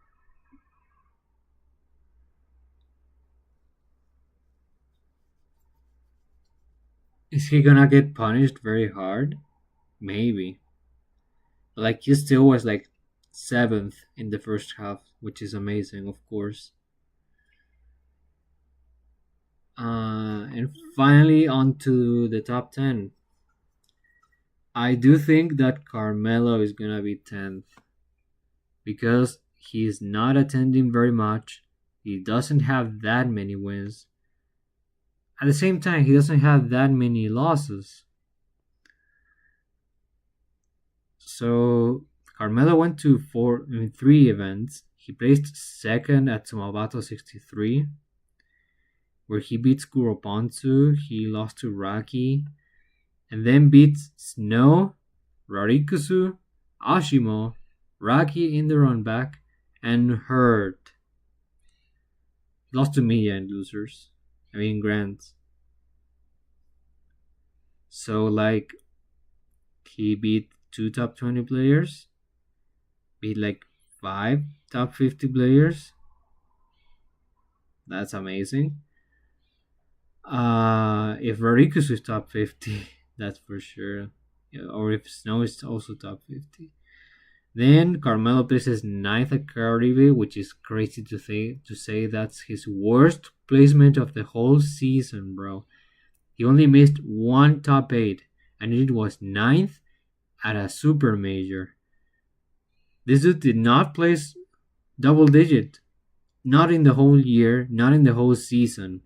A: Is he gonna get punished very hard? Maybe. Like, he still was like 7th in the first half, which is amazing, of course. And finally, on to the top 10. I do think that Carmelo is gonna be 10th because he's not attending very much. He doesn't have that many wins. At the same time, he doesn't have that many losses. So Carmelo went to 3 events. He placed 2nd at Sumabato 63, where he beats Kuroponzu. He lost to Raki, and then beats Snow, Rarikusu, Ashimo, Raki in the run back, and Hurt. He lost to Miya in losers. I mean, Grant. So, like, he beat 2 top 20 players, beat like 5 top 50 players. That's amazing. If Rarikusu is top 50, that's for sure. Yeah, or if Snow is also top 50. Then Carmelo places 9th at Caribe, which is crazy to say that's his worst placement of the whole season, bro. He only missed 1 top 8, and it was 9th at a super major. This dude did not place double digit. Not in the whole year, not in the whole season.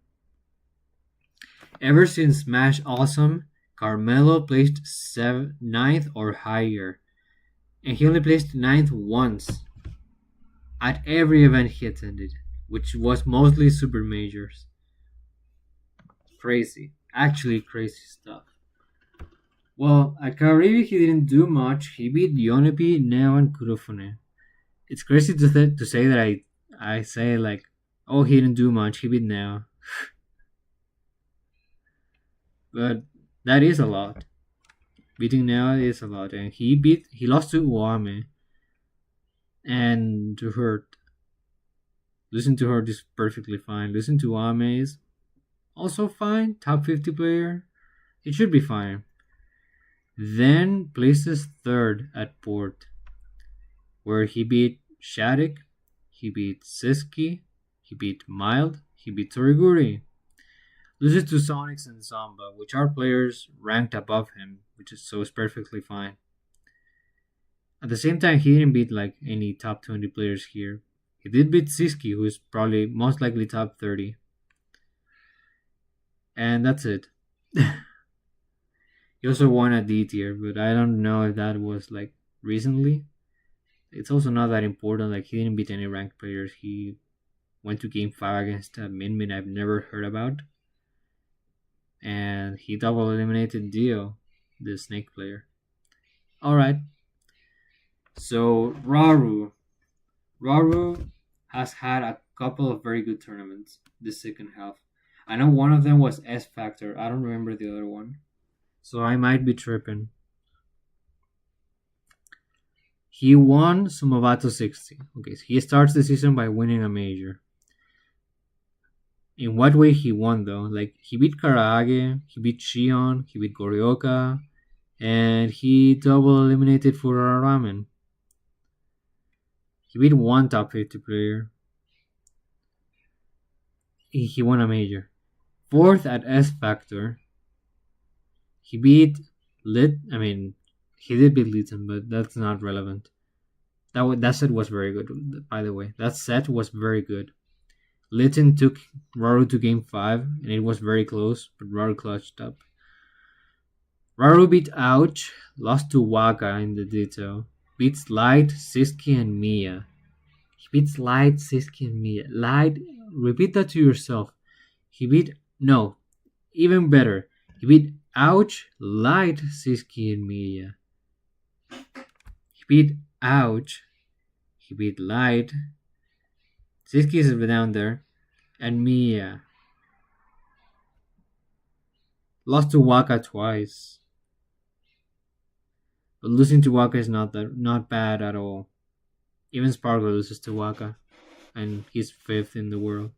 A: Ever since Smash Awesome, Carmelo placed ninth or higher, and he only placed ninth once at every event he attended, which was mostly super majors. Crazy, actually crazy stuff. Well, at Karibi he didn't do much. He beat Yonepi, Neo, and Kurofune. It's crazy to say that I say like, oh, he didn't do much. He beat Neo, but that is a lot. Beating Neo is a lot, and he lost to Uame and to Hurt. Losing to Hurt is perfectly fine. Losing to Uame is also fine. Top 50 player, it should be fine. Then places third at Port, where he beat Shattuck, he beat Siski, he beat Mild, he beat Toriguri. Loses to Sonics and Zamba, which are players ranked above him, which is so is perfectly fine. At the same time, he didn't beat like any top 20 players here. He did beat Siski, who is probably most likely top 30. And that's it. He also won a D tier, but I don't know if that was like recently. It's also not that important. Like he didn't beat any ranked players. He went to game 5 against a Min Min I've never heard about. And he double eliminated Dio, the snake player. Alright. So Raru. Raru has had a couple of very good tournaments this second half. I know one of them was S Factor. I don't remember the other one. So I might be tripping. He won Sumovato 60. Okay, so he starts the season by winning a major. In what way he won though? Like he beat Karaage, he beat Shion, he beat Goryoka, and he double eliminated Furara Ramen. He beat one top 50 player. He won a major. Fourth at S Factor. He beat Lit. I mean, he did beat Litten, but that's not relevant. That set was very good, by the way. That set was very good. Litten took Raru to game 5, and it was very close, but Raru clutched up. Raru beat Ouch, lost to Waka in the Ditto, beats Light, Siski, and Mia. He beats Light, Siski, and Mia. Light, repeat that to yourself. He beat, no, even better. He beat Ouch, Light, Siski, and Mia. He beat Ouch. He beat Light. Siski is down there. And Mia. Lost to Waka twice. But losing to Waka is not bad at all. Even Sparkle loses to Waka. And he's 5th in the world.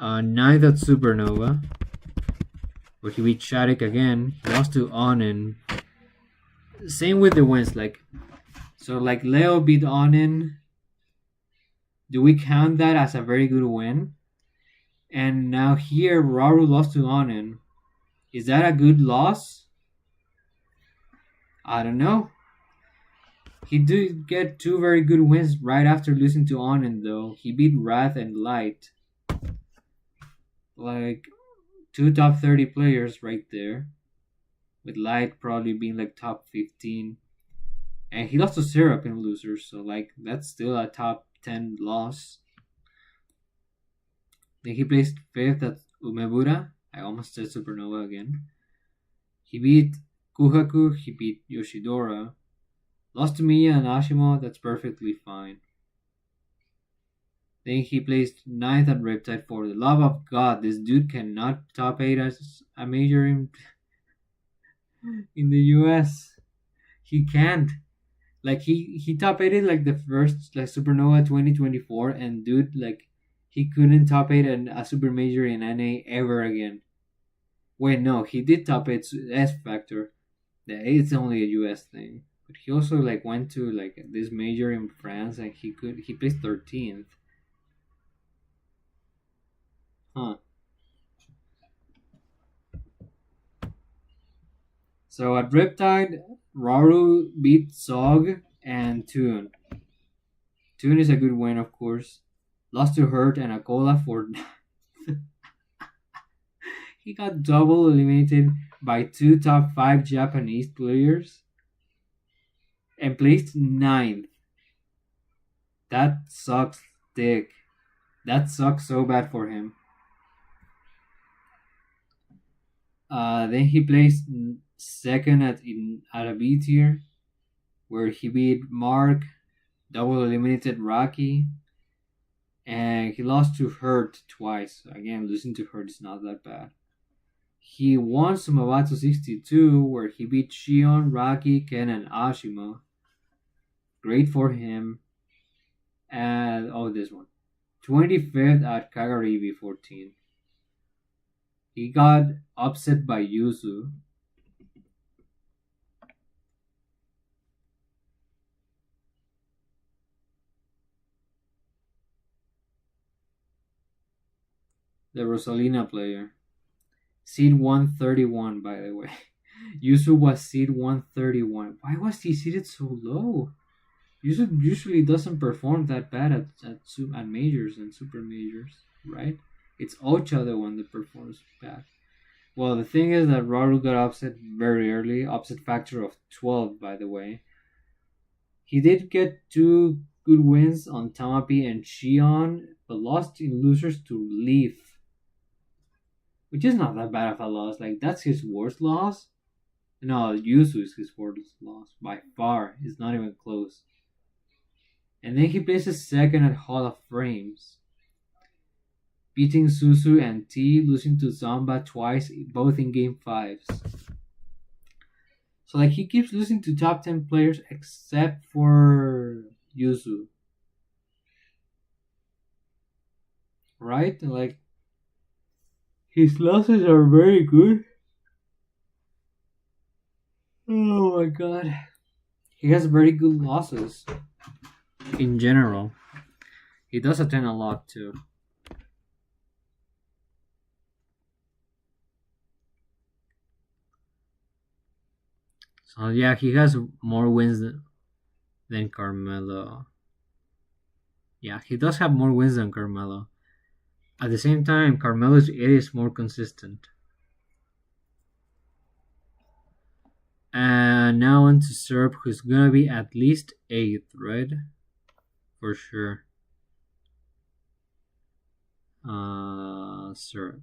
A: 9th at Supernova, where he beat Shattuck again. He lost to Onin. Same with the wins, like Leo beat Onin. Do we count that as a very good win? And now here Raru lost to Onin. Is that a good loss? I don't know. He did get 2 very good wins right after losing to Onin though. He beat Wrath and Light. Like 2 top 30 players right there. With Light probably being like top 15. And he lost to Syrup in losers, so like that's still a top 10 loss. Then he placed 5th at Umebura. I almost said Supernova again. He beat Kuhaku, he beat Yoshidora. Lost to Miya and Ashimo, that's perfectly fine. Then he placed 9th at Riptide. For the love of God, this dude cannot top 8 as a major in the US. He can't. Like he top 8 like the first like Supernova 2024, and dude like he couldn't top 8 a super major in NA ever again. Wait, no, he did top 8 S Factor. It's only a US thing. But he also like went to like this major in France and he placed 13th. Huh. So at Riptide, Raru beat Zog And Tune. Tune is a good win, of course. Lost to Hurt and Akola for he got double eliminated by two top five Japanese players and placed ninth. That sucks dick. That sucks so bad for him. Then he placed second at a B tier, where he beat Mark, double eliminated Rocky, and he lost to Hurt twice. Again, losing to Hurt is not that bad. He won Sumabatsu 62, where he beat Shion, Rocky, Ken, and Ashima. Great for him. And this one. 25th at Kagaribi 14. He got upset by Yuzu. The Rosalina player. Seed 131, by the way. Yuzu was seed 131. Why was he seated so low? Yuzu usually doesn't perform that bad at majors and super majors, right? It's Ocha the one that performs bad. Well, the thing is that Raru got upset very early, upset factor of 12, by the way. He did get two good wins on Tamapi and Shion, but lost in losers to Leaf, which is not that bad of a loss. Like, that's his worst loss. No, Yuzu is his worst loss by far. It's not even close. And then he places second at Hall of Frames, beating Susu and T, losing to Zamba twice, both in game 5s. So, like, he keeps losing to top 10 players except for Yuzu. Right? Like, his losses are very good. Oh my god. He has very good losses. In general. He does attend a lot too. So yeah, he has more wins than Carmelo. Yeah, he does have more wins than Carmelo. At the same time, Carmelo's 8 is more consistent. And now on to Serb, who's gonna be at least 8th, right? For sure. Syrup.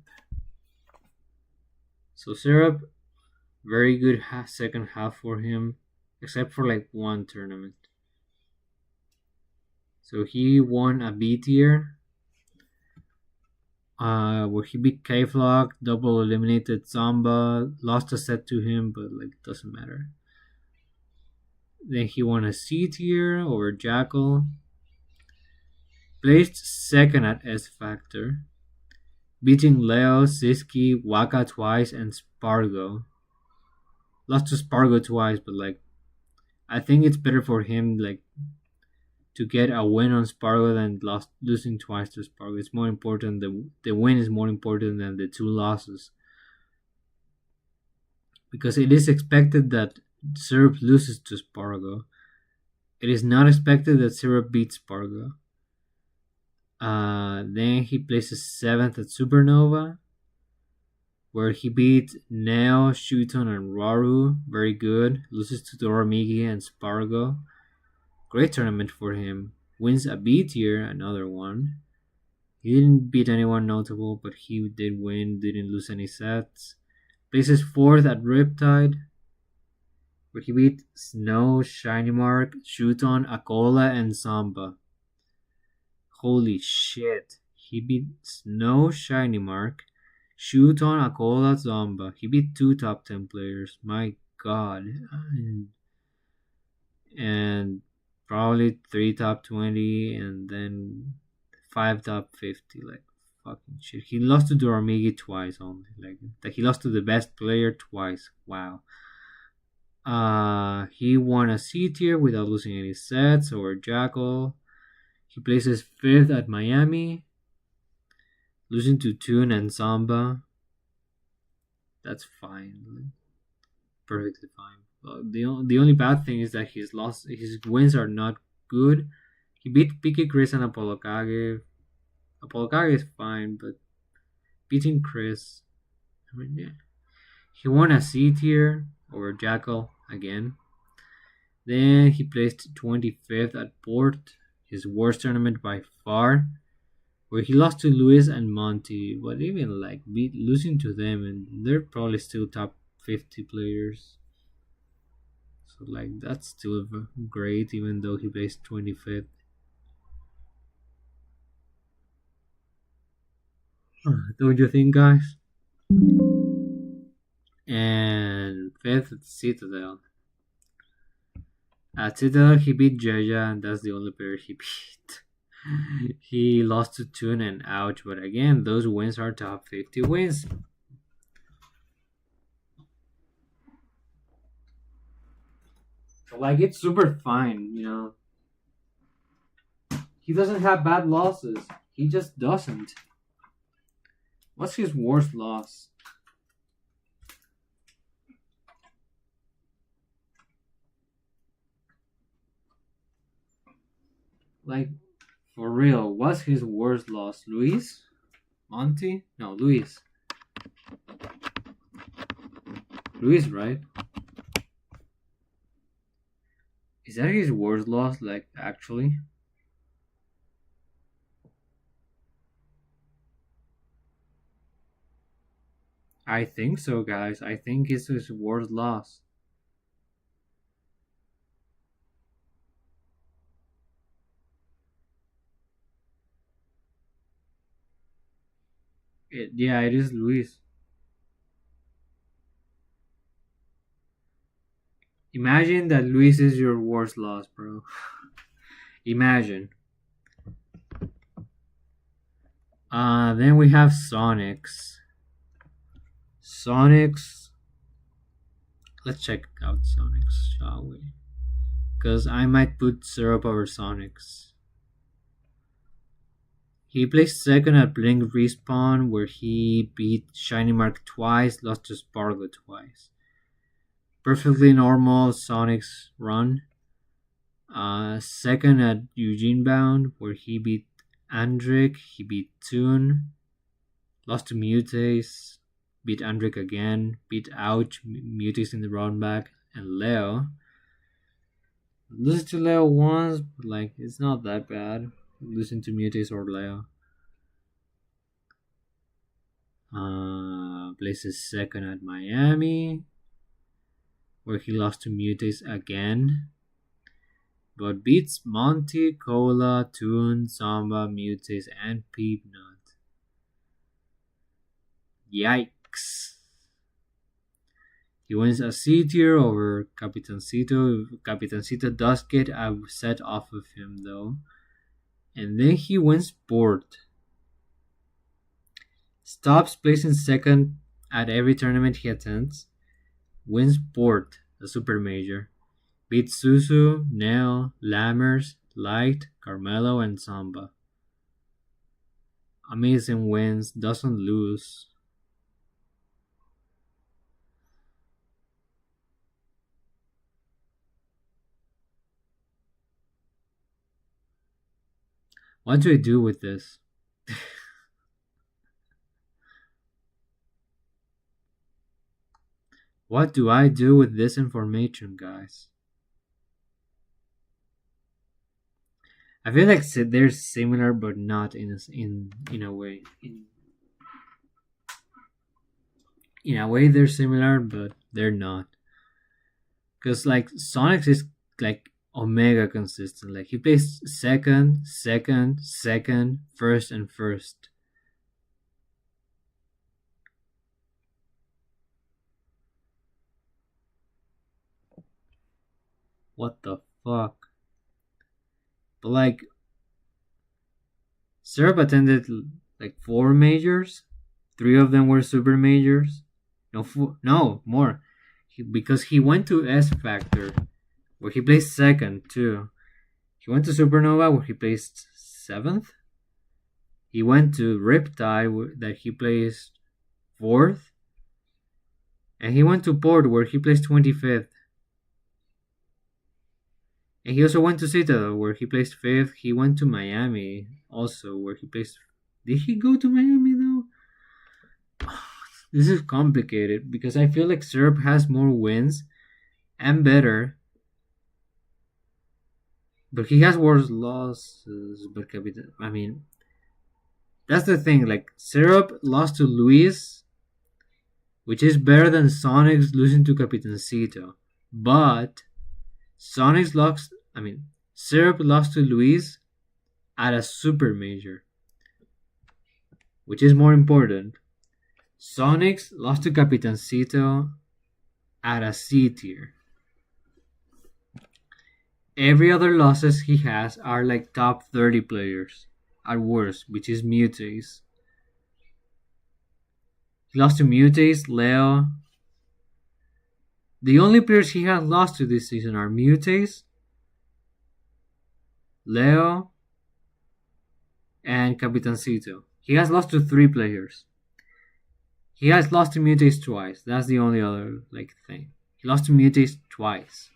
A: So Syrup, very good second half for him, except for like one tournament. So he won a B tier, where he beat K-Flock, double eliminated Zamba, lost a set to him, but like doesn't matter. Then he won a C tier over Jackal, placed second at S Factor, beating Leo, Siski, Waka twice, and Spargo. Lost to Spargo twice, but like, I think it's better for him like to get a win on Spargo than losing twice to Spargo. It's more important. The win is more important than the two losses, because it is expected that Syrup loses to Spargo. It is not expected that Syrup beats Spargo. Then he places 7th at Supernova, where he beat Neo, Shuton, and Raru. Very good. Loses to Doramigi and Spargo. Great tournament for him. Wins a B tier, another one. He didn't beat anyone notable, but he did win, didn't lose any sets. Places 4th at Riptide, where he beat Snow, Shiny Mark, Shuton, Akola, and Samba. Holy shit. He beat Snow, Shiny Mark, Shuton, Akola, Zamba. He beat 2 top 10 players. My god. And probably 3 top 20 and then 5 top 50. Like, fucking shit. He lost to Doramigi twice only. Like he lost to the best player twice. Wow. He won a C tier without losing any sets over Jackal. He places 5th at Miami, losing to Toon and Samba. That's fine. Perfectly fine. The only bad thing is that his wins are not good. He beat Picky Chris and Apollo Kage. Apollo Kage is fine, but beating Chris, I mean, yeah. He won a C tier over Jackal again. Then he placed 25th at Port, his worst tournament by far, where he lost to Luis and Monty. But even like losing to them, and they're probably still top 50 players. So like that's still great, even though he placed 25th. Don't you think, guys? And fifth at Citadel. At Citadel, he beat Jeja, and that's the only player he beat. He lost to Toon and Ouch, but again, those wins are top 50 wins. Like, it's super fine, you know. He doesn't have bad losses. He just doesn't. What's his worst loss? Like, for real, what's his worst loss? Luis? Monty? No, Luis. Luis, right? Is that his worst loss, like, actually? I think so, guys. I think it's his worst loss. Yeah, it is Luis. Imagine that Luis is your worst loss, bro. Imagine. Then we have Sonics. Sonics. Let's check out Sonics, shall we? Because I might put Syrup over Sonics. He placed second at Blink Respawn, where he beat Shiny Mark twice, lost to Spargo twice. Perfectly normal Sonics run. Second at Eugene Bound, where he beat Andric, he beat Toon, lost to Mutace, beat Andric again, beat Ouch, Mutace in the round back, and Leo. Losing to Leo once, but like it's not that bad. Losing to Mutace or Leo. Places second at Miami, where he lost to Mutace again, but beats Monty, Cola, Toon, Samba, Mutace, and Peepnut. Yikes. He wins a C tier over Capitancito. Capitancito does get a set off of him though. And then he wins Port. Stops placing second at every tournament he attends. Wins Port, the super major. Beats Susu, Nell, Lammers, Light, Carmelo, and Samba. Amazing wins, doesn't lose. What do I do with this? What do I do with this information, guys? I feel like they're similar, but not in a way. In a way, they're similar, but they're not. Because like Sonic is like Omega consistent. Like he plays second, second, second, first, and first. What the fuck? But like, Syrup attended like 4 majors. 3 of them were super majors. No, more. Because he went to S Factor, where he placed second too. He went to Supernova, where he placed 7th. He went to Riptide, that he placed 4th. And he went to Port, where he placed 25th. And he also went to Citadel, where he placed fifth. He went to Miami, also, where he placed. Did he go to Miami though? This is complicated because I feel like Syrup has more wins and better, but he has worse losses. But I mean, that's the thing. Like Syrup lost to Luis, which is better than Sonic's losing to Capitancito. But Sonic's lost. I mean, Syrup lost to Luis at a super major, which is more important. Sonic's lost to Capitancito at a C tier. Every other losses he has are like top 30 players at worst, which is Mutates. He lost to Mutates, Leo. The only players he has lost to this season are Mutates, Leo, and Capitancito. He has lost to 3 players. He has lost to Mutates twice. That's the only other thing. He lost to Mutates twice.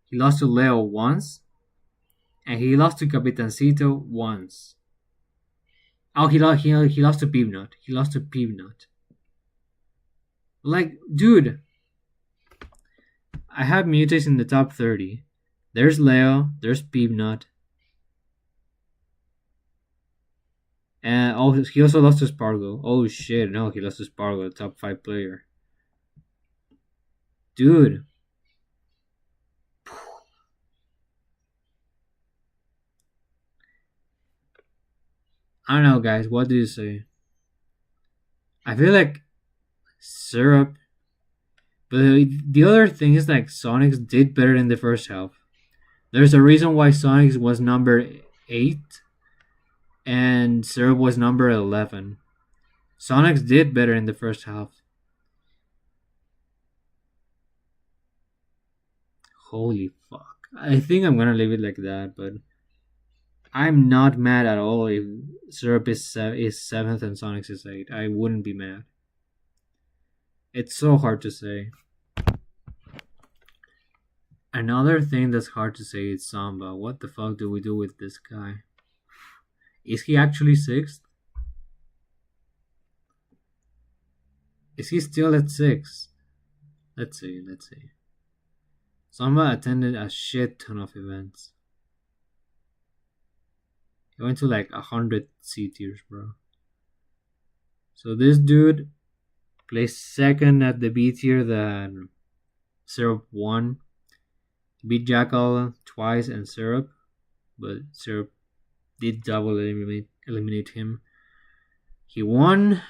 A: He lost to Leo once, and he lost to Capitancito once. Oh, he lost to Peanut. He lost to Peanut. Like, dude, I have Mutates in the top 30. There's Leo. There's Peanut. And oh, he also lost to Spargo. Oh shit, no, he lost to Spargo, the top 5 player. Dude. I don't know, guys. What do you say? I feel like Syrup. But the other thing is like Sonics did better in the first half. There's a reason why Sonics was number 8 and Syrup was number 11. Sonics did better in the first half. Holy fuck. I think I'm gonna leave it like that, but I'm not mad at all if Syrup is 7th and Sonics is 8. I wouldn't be mad. It's so hard to say. Another thing that's hard to say is Samba. What the fuck do we do with this guy? Is he actually 6th? Is he still at 6? Let's see. Samba attended a shit ton of events. He went to like 100 C tiers, bro. So this dude placed 2nd at the B tier that Syrup won. Beat Jackal twice and Syrup, but Syrup did double eliminate him. He won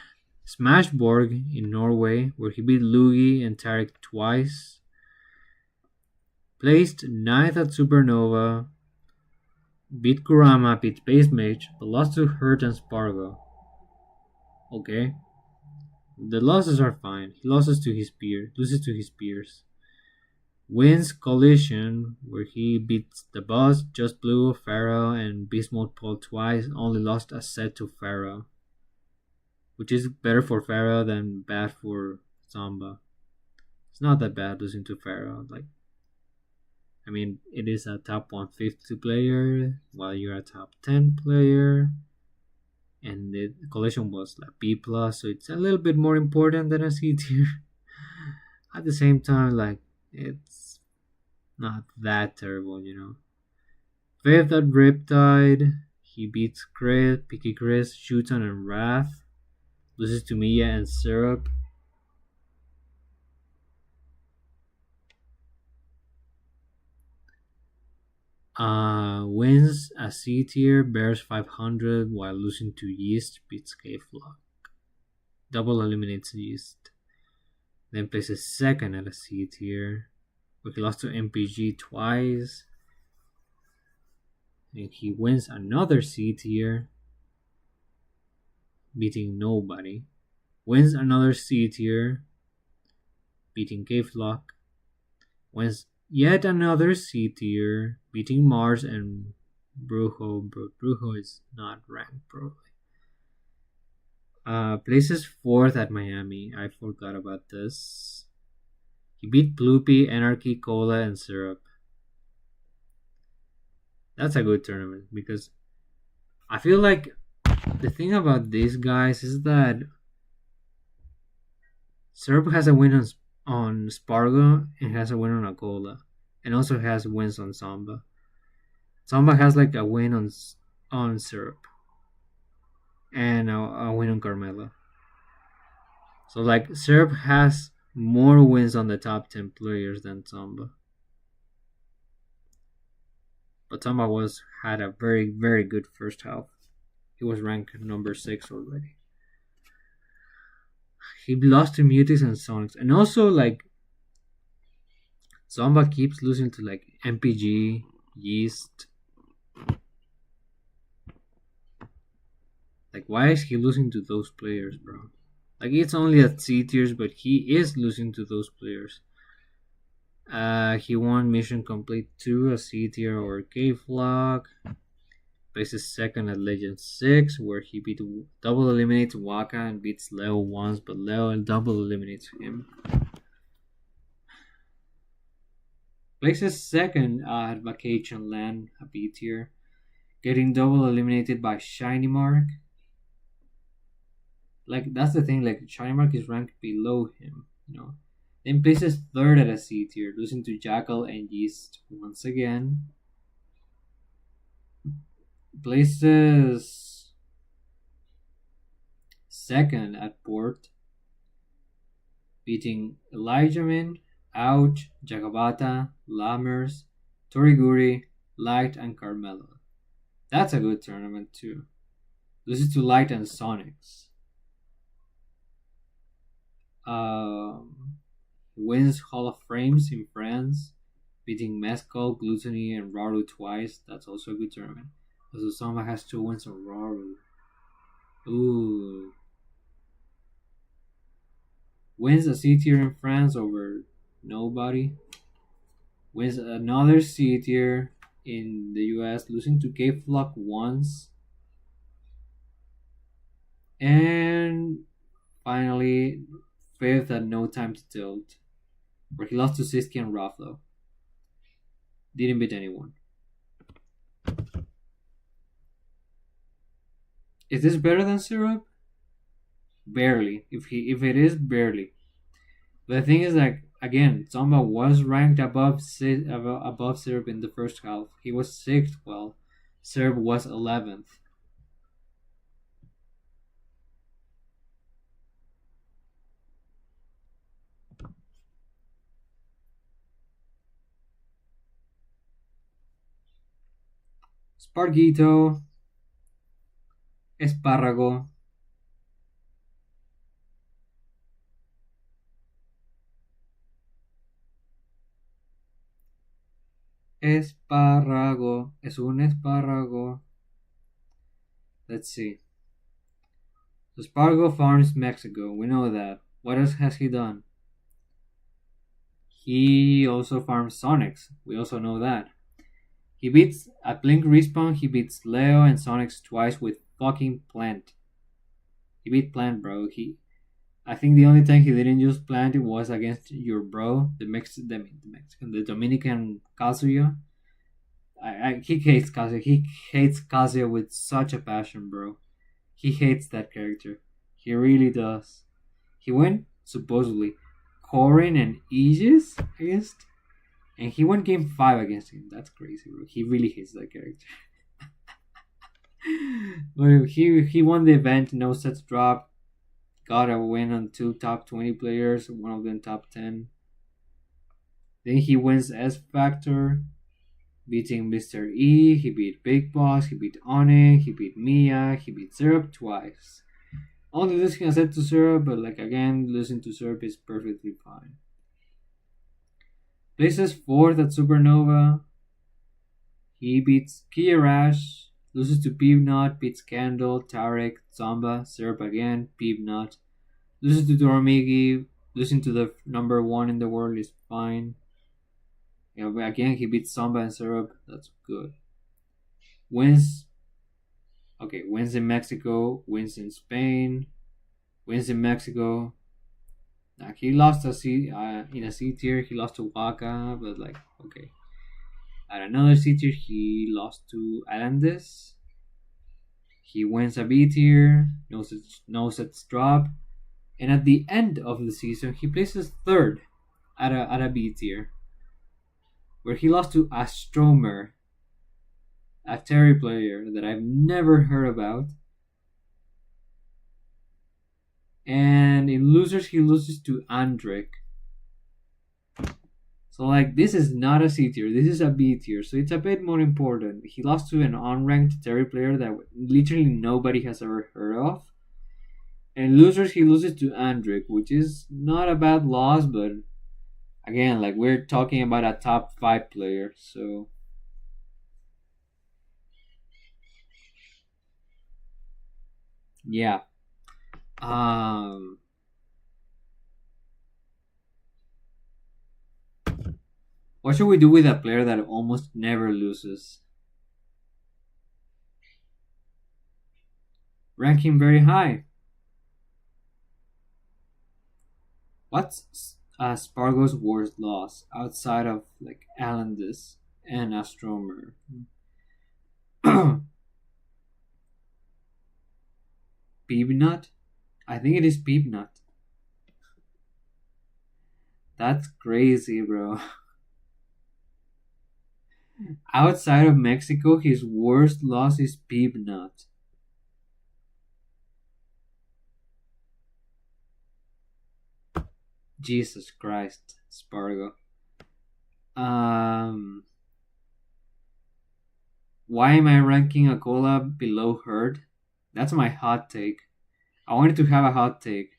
A: Smashborg in Norway, where he beat Lugi and Tarek twice. Placed 9th at Supernova, beat Kurama, beat Space Mage, but lost to Hurt and Spargo. Okay. The losses are fine. He loses to his peers. Wins Collision, where he beats the boss, Just Blue, Pharaoh, and Beast Mode Paul twice, only lost a set to Pharaoh. Which is better for Pharaoh than bad for Samba. It's not that bad losing to Pharaoh. I mean, it is a top 150 player, while you're a top 10 player. And the collision was like B+, so it's a little bit more important than a C tier. At the same time, it's not that terrible, you know. 5th at Riptide, he beats Chris, Picky Chris, Shuton, and Wrath. Loses to Mia and Syrup. Wins a C tier, bears 500 while losing to Yeast, beats K-Flock. Double eliminates Yeast. Then places 2nd at a C tier, where he lost to MPG twice. And he wins another C tier, beating nobody. Wins another C tier, beating K-Flock. Wins yet another C tier, beating Mars and Brujo. Brujo is not ranked, probably. Places 4th at Miami. I forgot about this. He beat Bloopy, Anarchy, Cola, and Syrup. That's a good tournament because I feel like the thing about these guys is that Syrup has a win on Spargo and has a win on Akola, and also has wins on Samba. Samba has like a win on Syrup and a win on Carmela. So like Syrup has more wins on the top 10 players than Samba. But Samba was had a very good first half. He was ranked number 6 already. He lost to Mutis and Sonics, and also like Samba keeps losing to like MPG, Yeast. Like, why is he losing to those players, bro? Like, it's only at C tiers, but he is losing to those players. He won Mission Complete 2, a C tier or K Flock. Places second at Legend 6, where he double eliminates Waka and beats Leo once, but Leo double eliminates him. Places second at Vacation Land, a B tier, getting double eliminated by Shiny Mark. Like, that's the thing, like, Shiny Mark is ranked below him, you know. Then places third at a C tier, losing to Jackal and Yeast once again. Places second at Port, beating Elijahman, Ouch, Jagabata, Lammers, Toriguri, Light, and Carmelo. That's a good tournament too. Loses to Light and Sonics. Wins Hall of Frames in France, beating Mescal, Gluttony, and Raru twice. That's also a good tournament. Susama has 2 wins on Raru. Ooh. Wins a C tier in France over nobody. Wins another C tier in the US, losing to K Flock once. And finally, fifth at No Time to Tilt, where he lost to Siski and Raflo. Didn't beat anyone. Is this better than Syrup? Barely. If it is, barely. The thing is, like, again, Zomba was ranked above Syrup in the first half. He was 6th, while Syrup was 11th. Sparguito, Espárrago, Espárrago, es un espárrago. Let's see. So Spargo farms Mexico. We know that. What else has he done? He also farms Sonics. We also know that. He beats at Blink Respawn. He beats Leo and Sonics twice with fucking Plant. He beat Plant, bro. I think the only time he didn't use Plant was against your bro, the Dominican Kazuya. He hates Kazuya. He hates Kazuya with such a passion, bro. He hates that character. He really does. He went supposedly Corin and Aegis against, and he won game 5 against him. That's crazy, bro. He really hates that character. But he won the event, no sets dropped. Got a win on 2 top 20 players, one of them top 10. Then he wins S Factor, beating Mr. E. He beat Big Boss, he beat One, he beat Mia, he beat Syrup twice. Only losing a set to Syrup, but like again, losing to Syrup is perfectly fine. Places 4th at Supernova. He beats Kiyarash, loses to Peepnut, beats Candle, Tarek, Zamba, Syrup again, Peepnut. Loses to Dormigi, losing to the number 1 in the world is fine. Yeah, but again, he beats Zamba and Syrup, that's good. Wins in Mexico, wins in Spain, wins in Mexico. Like he lost in a C tier. He lost to Waka, but like okay. At another C tier, he lost to Alandis. He wins a B tier. No sets drop. And at the end of the season, he places third at a B tier, where he lost to Astromer, a Terry player that I've never heard about. And in losers, he loses to Andric. So like this is not a C tier, this is a B tier, so it's a bit more important. He lost to an unranked Terry player that literally nobody has ever heard of. And losers, he loses to Andric, which is not a bad loss, but again, like we're talking about a top 5 player, so yeah. Um what should we do with a player that almost never loses? Rank him very high. What's Spargo's worst loss outside of like Alandis and Astromer? Peanut? I think it is Peanut. That's crazy, bro. Outside of Mexico, his worst loss is Peanut. Jesus Christ, Spargo. Why am I ranking Akola below Herd? That's my hot take. I wanted to have a hot take.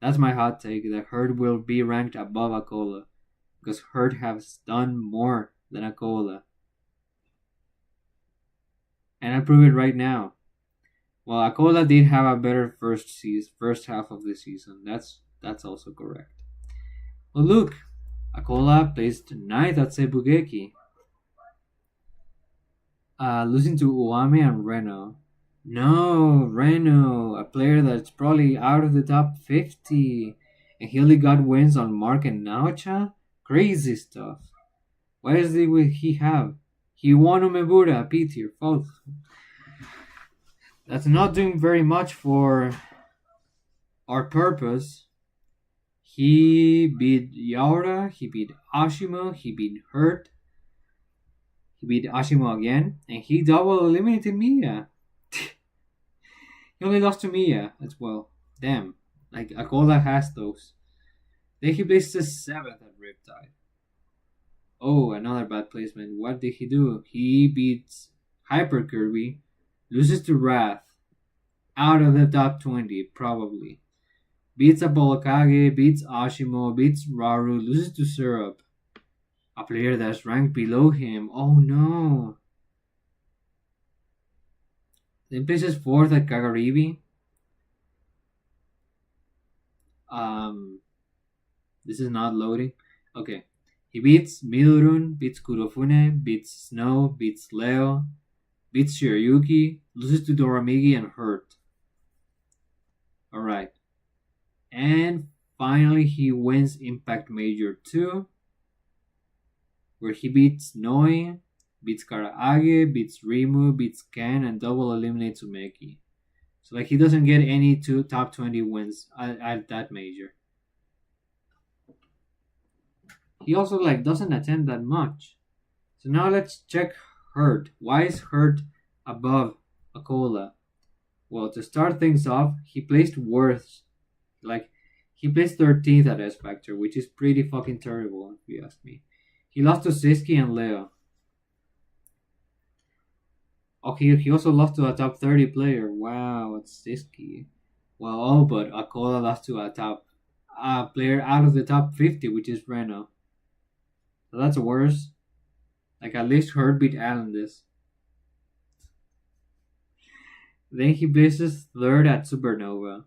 A: That's my hot take. That Herd will be ranked above Akola because Herd has done more than Akola, and I prove it right now. Well, Akola did have a better first half of the season. That's also correct. Well, look, Akola placed ninth at Sebugeki, losing to Uame and Reno. No, Reno, a player that's probably out of the top 50, and he only got wins on Mark and Naocha. Crazy stuff. What is it he have? He won Umebura, P tier, folks. That's not doing very much for our purpose. He beat Yaura, he beat Ashimo, he beat Hurt, he beat Ashimo again, and he double eliminated Mia. He only lost to Mia as well. Damn. Like Akola has those. Then he placed the 7th at Riptide. Oh, another bad placement. What did he do? He beats Hyper Kirby, loses to Wrath, out of the top 20, probably. Beats Abolokage, beats Ashimo, beats Raru, loses to Syrup, a player that's ranked below him. Oh no. Then places 4th at Kagaribi. This is not loading. Okay. He beats Midorun, beats Kurofune, beats Snow, beats Leo, beats Shiryuki, loses to Doramigi and Hurt. Alright. And finally he wins Impact Major 2, where he beats Noi, beats Karaage, beats Rimu, beats Ken, and double eliminates Umeki. So like he doesn't get any top 20 wins at that major. He also like doesn't attend that much. So now let's check Hurt. Why is Hurt above Akola? Well, to start things off, he placed worst. Like he placed 13th at S Factor, which is pretty fucking terrible if you ask me. He lost to Siski and Leo. Okay, he also lost to a top 30 player. Wow, it's Siski. Well, oh, but Akola lost to a top player out of the top 50, which is Reno. So that's worse. Like at least Hurt beat Alandis. Then he places 3rd at Supernova.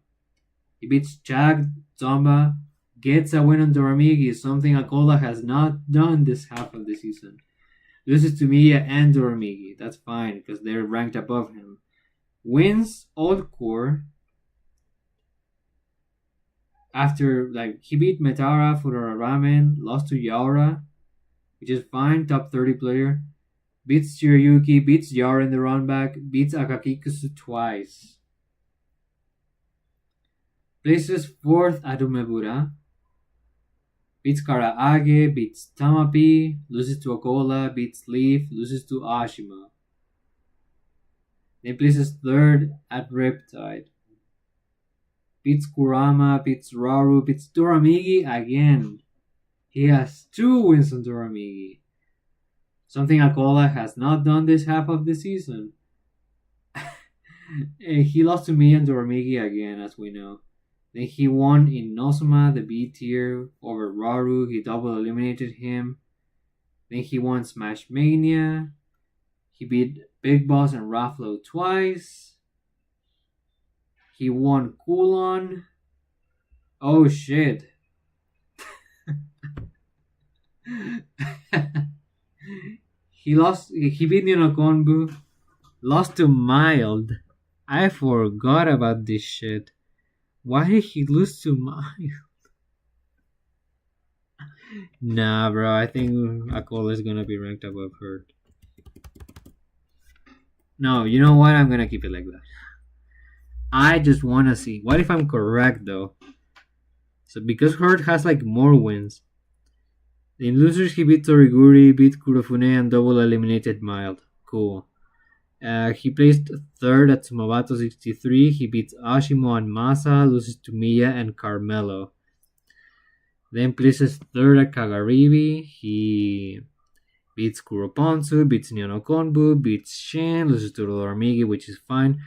A: He beats Chag, Zomba, gets a win on Doramigi, something Akola has not done this half of the season. Loses to Mia and Doramigi. That's fine because they're ranked above him. Wins Old Core. After like he beat Metara, Furora Ramen, lost to Yaora, which is fine, top 30 player. Beats Shiryuki, beats Yaora in the run back, beats Akakikusu twice. Places fourth Adumebura, beats Karaage, beats Tamapi, loses to Okola, beats Leaf, loses to Ashima. Then places third at Riptide. Beats Kurama, beats Raru, beats Doramigi again. He has 2 wins on Doramigi. Something Akola has not done this half of the season. He lost to me and Doramigi again, as we know. Then he won in Nosuma, the B tier, over Raru. He double eliminated him. Then he won Smash Mania. He beat Big Boss and Raflo twice. He won Kulon. Oh shit. He beat Ninokonbu. Lost to Mild. I forgot about this shit. Why did he lose to Mild? Nah, bro. I think Akola is gonna be ranked above Hurt. No, you know what? I'm gonna keep it like that. I just wanna see. What if I'm correct though? So because Hurt has like more wins. In losers, he beat Toriguri, beat Kurofune, and double eliminated Mild. Cool. He placed third at Sumabato 63. He beats Ashimo and Masa, loses to Miya and Carmelo. Then places third at Kagaribi. He beats Kuroponsu, beats Nyono Konbu, beats Shin, loses to Dormigi, which is fine.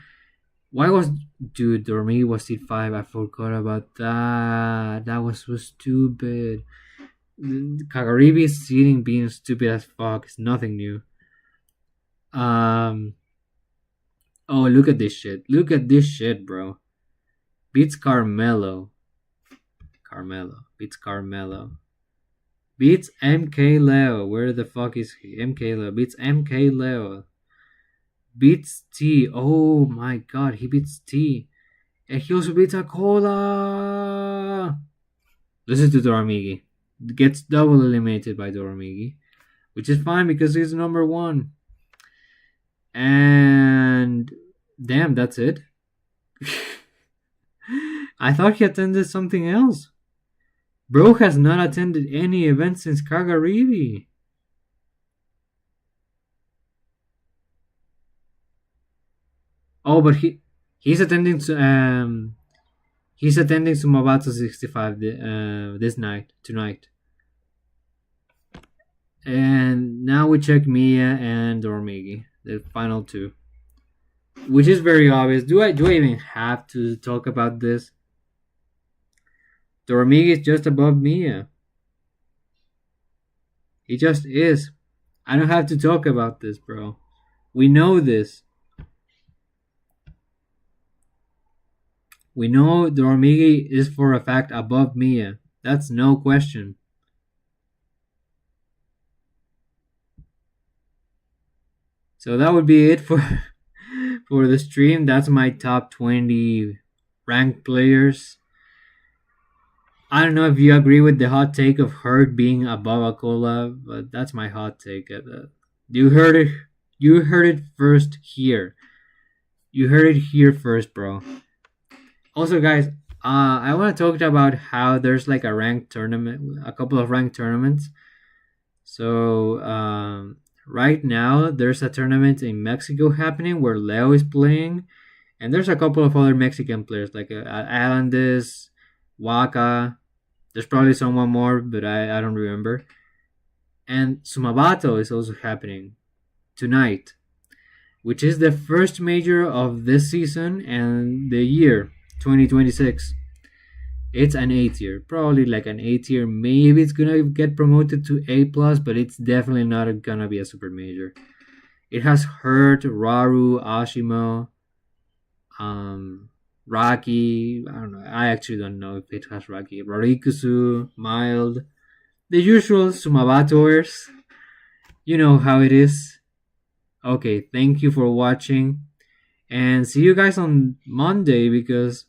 A: Why was... Dude, Dormigi was seed 5. I forgot about that. That was so stupid. Kagaribi's seeding being stupid as fuck is nothing new. Oh, look at this shit. Look at this shit, bro. Beats Carmelo. Beats Carmelo. Beats MK Leo. Where the fuck is he? MK Leo. Beats MK Leo. Beats T. Oh my god, he beats T. And he also beats Akola. Listen to Doramigi. Gets double eliminated by Doramigi. Which is fine because he's number 1. And damn, that's it. I thought he attended something else. Bro has not attended any event since Kagaribi. Oh, but he's attending to Sumabato 65 tonight. And now we check Mia and Dormigi, the final 2. Which is very obvious. Do I even have to talk about this? Dormigi is just above Mia. He just is. I don't have to talk about this, bro. We know this. We know Dormigi is for a fact above Mia. That's no question. So that would be it for the stream. That's my top 20 ranked players. I don't know if you agree with the hot take of Hurt being above Akola, but that's my hot take. You heard it. You heard it first here. You heard it here first, bro. Also, guys, I want to talk about how there's like a ranked tournament, a couple of ranked tournaments. So right now, there's a tournament in Mexico happening where Leo is playing, and there's a couple of other Mexican players like Alandes, Waka. There's probably someone more, but I don't remember. And Sumabato is also happening tonight, which is the first major of this season and the year 2026. It's an A tier, probably like an A tier. Maybe it's gonna get promoted to A plus, but it's definitely not gonna be a super major. It has Hurt, Raru, Ashimo, Raki. I don't know. I actually don't know if it has Raki. Rorikusu, Mild, the usual Sumabatoers. You know how it is. Okay, thank you for watching, and see you guys on Monday because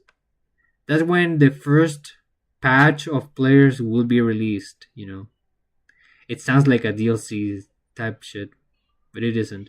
A: that's when the first patch of players will be released. It sounds like a DLC type shit, but it isn't.